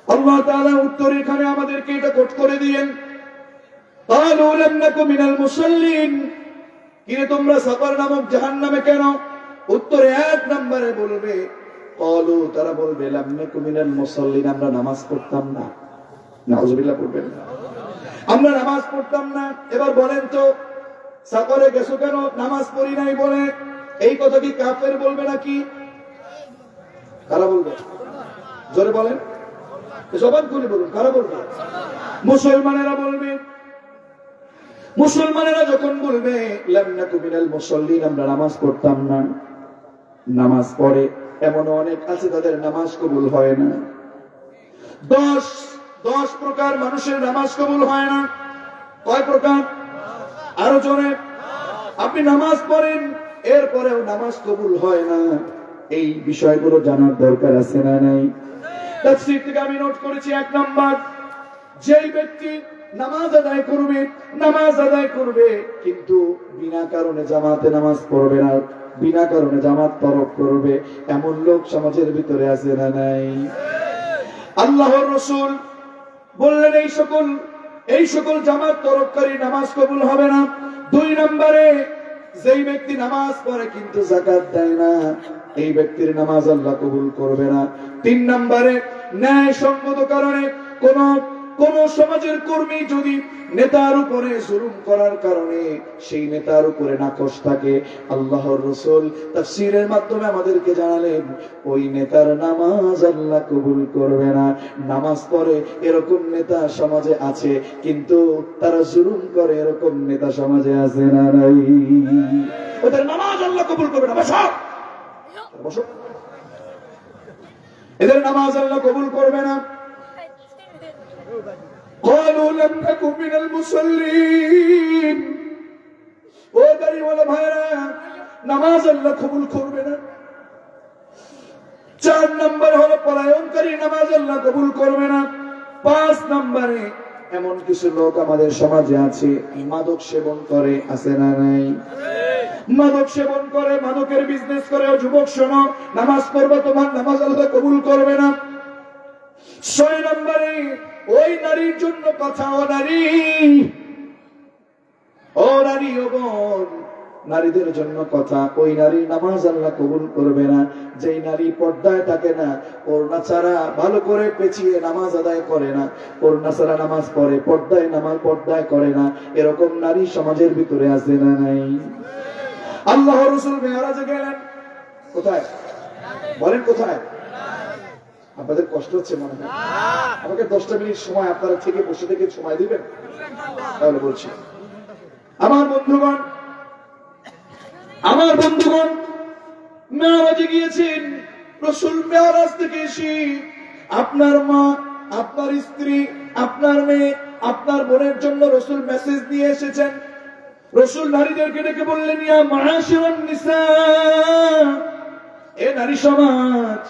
আল্লাহ তাআলা উত্তর এখানে আমাদেরকে এটা কোট করে দিয়েন, ক্বালু লাম নাকু মিনাল মুসাল্লিন, কিরে তোমরা সাকার নামক জাহান্নামে কেন? উত্তরে এক নম্বরে বলবে, ক্বালু, তারা বলবে লাম নাকু মিনাল মুসাল্লিন, আমরা নামাজ পড়তাম না। নাউযুবিল্লাহ পড়বেন না, আমরা নামাজ পড়তাম না। এবার বলেন তো সাকারে গেছো কেন? নামাজ পড়ি নাই বলে। এই কথা কি কাফের বলবে নাকি? কারা বলবে? জোরে বলেন, জবান খুলে বলুন, কারা বলবে? মুসলমানেরা বলবে। মুসলমানেরা যখন বলবে লাম নাকু মিনাল মুসাল্লিন, আমরা নামাজ পড়তাম না, নামাজ পড়ে এমন অনেক আছে তাদের নামাজ কবুল হয় না। 10 প্রকার মানুষের নামাজ কবুল হয় না। কয় প্রকার? আরো জোরে। আপনি নামাজ পড়েন, এরপরেও নামাজ কবুল হয় না, এই বিষয়গুলো জানার দরকার আছে না নাই? তাফসীর থেকে আমি নোট করেছি, এক নাম্বার, যেই ব্যক্তি নামাজ আদায় করবে কিন্তু বিনা কারণে জামাতে নামাজ পড়বে না, বিনা কারণে জামাত তরক করবে, এমন লোক সমাজের ভিতরে আছে না নাই? আল্লাহর রাসূল বললেন এই সকল জামাত তরককারী নামাজ কবুল হবে না। 2 নম্বরে, যেই ব্যক্তি নামাজ পড়ে কিন্তু যাকাত দেয় না, এই ব্যক্তির নামাজ আল্লাহ কবুল করবে না। 3 নম্বরে, ন্যায় সঙ্গত কারণে কোন কোন সমাজের কর্মী যদি নেতার উপরে জুলুম করার কারণে সেই নেতার উপরে নাকশ থাকে, আল্লাহর রাসূল তাফসীরের মাধ্যমে আমাদেরকে জানালেন ওই নেতার নামাজ আল্লাহ কবুল করবে না। নামাজ পড়ে এরকম নেতা সমাজে আছে, কিন্তু তারা জুলুম করে এরকম নেতা সমাজে আছে না নাই? ওদের নামাজ আল্লাহ কবুল করবে না। বসো বসো, এদের নামাজ আল্লাহ কবুল করবে না। قالوا لم نكن من المصلين। ও দাড়িওয়ালা ভাইরা, নামাজ আল্লাহ কবুল করবে না। 4 নম্বর হলো পলায়নকারী, নামাজ আল্লাহ কবুল করবে না। 5 নম্বরে এমন কিছু লোক আমাদের সমাজে আছে মাদক সেবন করে, আছে না নাই? মাদক সেবন করে, মাদকের বিজনেস করে। ও যুবক শোনো, নামাজ পড়বা, তোমার নামাজ আল্লাহ কবুল করবে না। 6 নম্বরে ওই নারীর জন্য কথা, ও নারী, ও নারী, ও বোন, নারীদের জন্য কথা, ওই নারীর নামাজ আল্লাহ কবুল করবে না যেই নারী পর্দায় থাকে না, ওড়না ছাড়া ভালো করে পেঁচিয়ে নামাজ আদায় করে না, ওড়না ছাড়া নামাজ পড়ে, পর্দায় নামাজ পর্দায় করে না, এরকম নারী সমাজের ভিতরে আছে না নাই? আল্লাহ রাসূল মেরাজে গেলেন, কোথায় বলেন, কোথায়? আপনাদের কষ্ট হচ্ছে মনে হয়? আমাকে 10টা মিনিট সময় আপনারা থেকে বসে থেকে সময় দিবেন, তাহলে বলছি। আমার বন্ধুগণ, আমার বন্ধুগণ, মেরাজে গিয়েছেন রাসূল। মেরাজ থেকে এসে আপনার মা, আপনার স্ত্রী, আপনার মেয়ে, আপনার বোনের জন্য রাসূল মেসেজ দিয়ে এসেছেন। রাসূল নারীদেরকে ডেকে বললেন, ইয়া মাআশিরান নিসা, এ নারী সমাজ,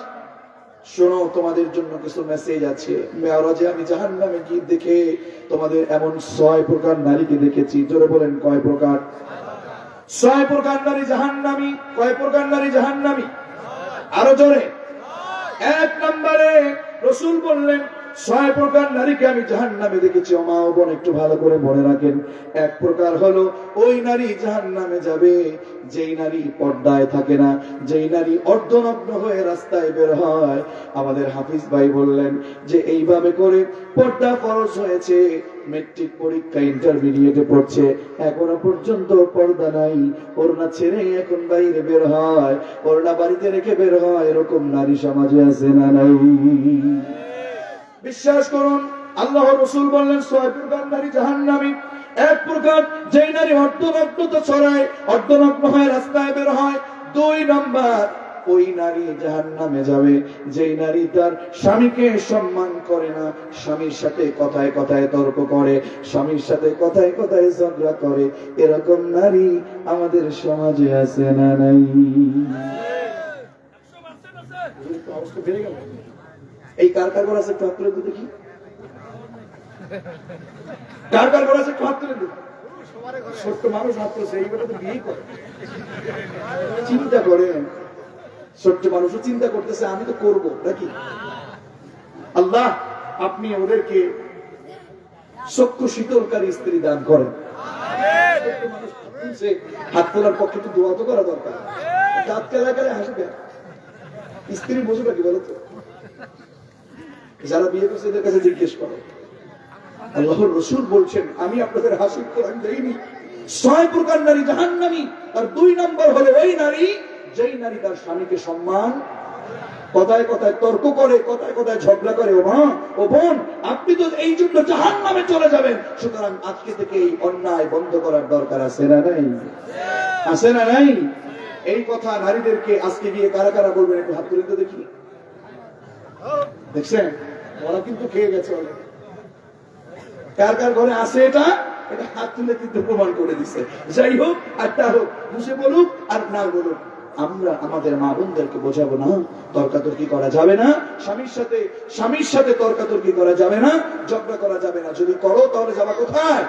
শোনো, তোমাদের জন্য কিছু মেসেজ আছে। মেরাজে আমি জাহান্নামে গিয়ে দেখে তোমাদের এমন 6 প্রকার নারীকে দেখেছি। জোরে বলেন, কয় প্রকার? 6 প্রকার নারী জাহান্নামী। কয় প্রকার নারী জাহান্নামী? আরো জোরে। 1 নম্বরে রাসূল বললেন 6 প্রকার নারীকে আমি জাহান্নামে দেখেছি। ও মা ও বোন, একটু ভালো করে মনে রাখেন। 1 প্রকার হলো ওই নারী জাহান্নামে যাবে যেই নারী পর্দায় থাকে না, যেই নারী অর্ধনগ্ন হয়ে রাস্তায় বের হয়। আমাদের হাফিজ ভাই বললেন যে এইভাবে করে পর্দা ফরজ হয়েছে, মেট্রিক পরীক্ষা, ইন্টারমিডিয়েটে পড়ছে, এখনো পর্যন্ত পর্দা নাই, ওড়না ছেড়ে এখন বাইরে বের হয়, ওড়না বাড়িতে রেখে বের হয়, এরকম নারী সমাজে আছে না নাই? বিশ্বাস করুন, আল্লাহ রাসূল বললেন 6 প্রকার নারী জাহান্নামী। 1 প্রকার যেই নারী অর্ধনগ্নতা ছড়ায়, অর্ধনগ্ন হয়ে রাস্তায় বের হয়। 2 নাম্বার ওই নারী জাহান্নামে যাবে যেই নারী তার স্বামীকে সম্মান করে না, স্বামীর সাথে কথায় কথায় তর্ক করে, স্বামীর সাথে কথায় কথায় ঝগড়া করে, এরকম নারী আমাদের সমাজে আছে না নাই? এই কার কার ঘর আছে একটু হাত তুলে দেখি, কার কার ঘর আছে একটু হাত তুলে দেখি। ছোট্ট মানুষ হাত তুলছে, এইগুলো তো বিয়ে করে। চিন্তা করেন, ছোট্ট মানুষও চিন্তা করতেছে আমি তো করবো নাকি? আল্লাহ আপনি ওদেরকে চক্ষু শীতলকারী স্ত্রী দান করেন। হাত তোলার পক্ষে তো দোয়া তো করা দরকার। দাঁত কেলাকারে হাসবে, স্ত্রী বুঝবে কি বলতো? যারা বিয়ে করছে এদের কাছে জিজ্ঞেস করো। আল্লাহর রাসূল বলছেন আমি আপনাদের হাসির কোরআন দেইনি। 6 প্রকার নারী জাহান্নামী। আর 2 নম্বর হলো ওই নারী যেই নারী তার স্বামীকে সম্মান, কথায় কথায় তর্ক করে, কথায় কথায় ঝগড়া করে। ও মা ও বোন, আপনি তো এই জন্য জাহান্নামে চলে যাবেন। সুতরাং আজকে থেকে এই অন্যায় বন্ধ করার দরকার আছে না নাই? আছে না নাই? এই কথা নারীদেরকে আজকে গিয়ে কারা কারা বলবেন একটু হাত তুলে তো দেখি। দেখছেন, ওরা কিন্তু খেয়ে গেছে। কার কার ঘরে আছে এটা? এটা হাত তুলে কিন্তু প্রমাণ করে দিচ্ছে। যাই হোক আর তা হোক, বুঝে বলুক আর না বলুক, আমরা আমাদের মা বোনদেরকে বোঝাবো না তর্কাতর্কি করা যাবে না, স্বামীর সাথে তর্কাতর্কি করা যাবে না, ঝগড়া করা যাবে না। যদি করো তাহলে যাবা কোথায়?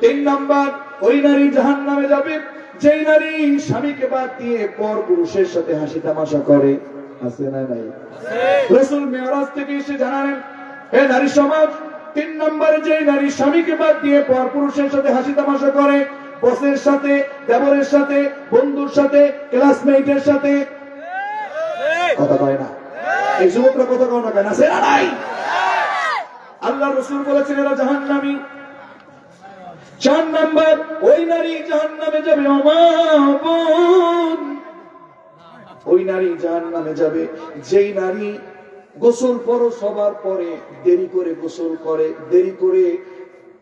3 নাম্বার ওই নারী জাহান্নামে যাবে যেই নারী স্বামীকে বাদ দিয়ে পর পুরুষের সাথে হাসি তামাশা করে। আছে না নাই? রাসূল মেরাজ থেকে এসে জানালেন, হে নারী সমাজ, 3 নম্বরে যে নারী স্বামীকে বাদ দিয়ে পর পুরুষের সাথে হাসি তামাশা করে, বসের সাথে, দেবরের সাথে, বন্ধুর সাথে, ক্লাসমেটের সাথে, কথা কয় না। এই যুবকরা কথা কয় না, কেন আছে না নাই? আল্লাহ রাসূল বলেছেন এরা জাহান্নামী। 4 নাম্বার, ওই নারী জাহান্নামে যাবে, ও মা বোন, ওই নারী জাহান্নামে যাবে যেই নারী গোসল ফরজ হবার পরে দেরি করে গোসল করে, দেরি করে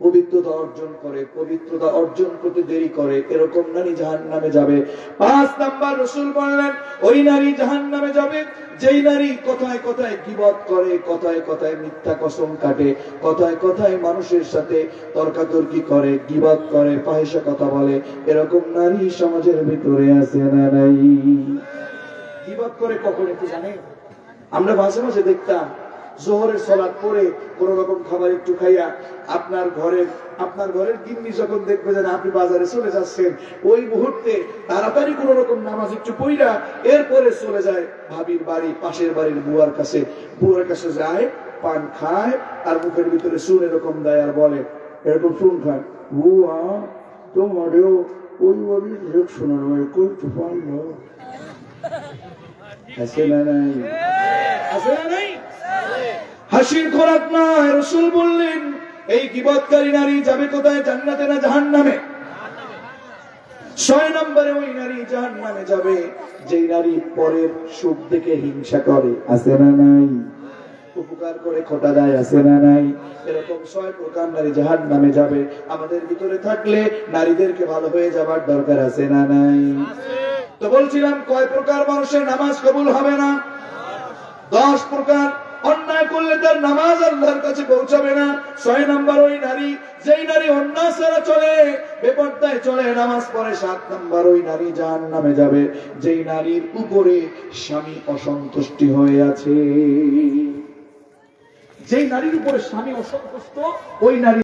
পবিত্রতা অর্জন করে, পবিত্রতা অর্জন করতে দেরি করে, এরকম নারী জাহান্নামে যাবে। 5 নাম্বার রাসূল বললেন ওই নারী জাহান্নামে যাবে যেই নারী কথায় কথায় গীবত করে, কথায় কথায় মিথ্যা কসম কাটে, কথায় কথায় মানুষের সাথে তর্কাতর্কি করে, গীবত করে, ফাহিশা কথা বলে, এরকম নারী সমাজের ভিতরে আছে না নাই? গীবত করে কখন একটু জানেন? আমরা মাঝে মাঝে দেখতাম জোহরের সালাত পড়ে কোন রকম খাবার একটু খাইয়া আপনার ঘরের গিন্নি যখন দেখবে যে আপনি বাজারে চলে যাচ্ছেন, ওই মুহূর্তে তাড়াতাড়ি কোন রকম নামাজ একটু পড়া এরপরে চলে যায় ভাবির বাড়ি, পাশের বাড়ির বুয়ার কাছে যায়, পান খায়, আর মুখের ভিতরে চুন এরকম দেয় আর বলে এরকম চুন খায়, বুয়া তোমারও ওই বাড়ির রেখ শোনার হয় করতে পারলো। আছে না নাই? আছে না নাই? হাসির খোরাক নয়। রাসূল বললেন এই গীবতকারী নারী যাবে কোথায়? জান্নাতে না জাহান্নামে? 6 নম্বরে ওই নারী জাহান্নামে যাবে যেই নারী পরের সুখ দেখে হিংসা করে। আছে না নাই? উপকার করে খোটা দেয়। আছে না নাই? এরকম 6 প্রকার নারী জাহান্নামে যাবে। আমাদের ভিতরে থাকলে নারীদেরকে ভালো হয়ে যাবার দরকার আছে না নাই? তো বলছিলাম কয় প্রকার মানুষের নামাজ কবুল হবে না? 10 প্রকার। অন্যায় করলে তার নামাজ আল্লাহর কাছে পৌঁছাবে না। 6 নম্বর ওই নারী যেই নারী অন্যায় ছাড়া চলে, বেপরদায় চলে, নামাজ পড়ে। 7 নম্বর ওই নারী জাহান্নামে যাবে যেই নারীর উপরে স্বামী অসন্তুষ্টি হয়ে আছে। যেই নারীর উপরে স্বামী অসন্তুষ্ট ওই নারী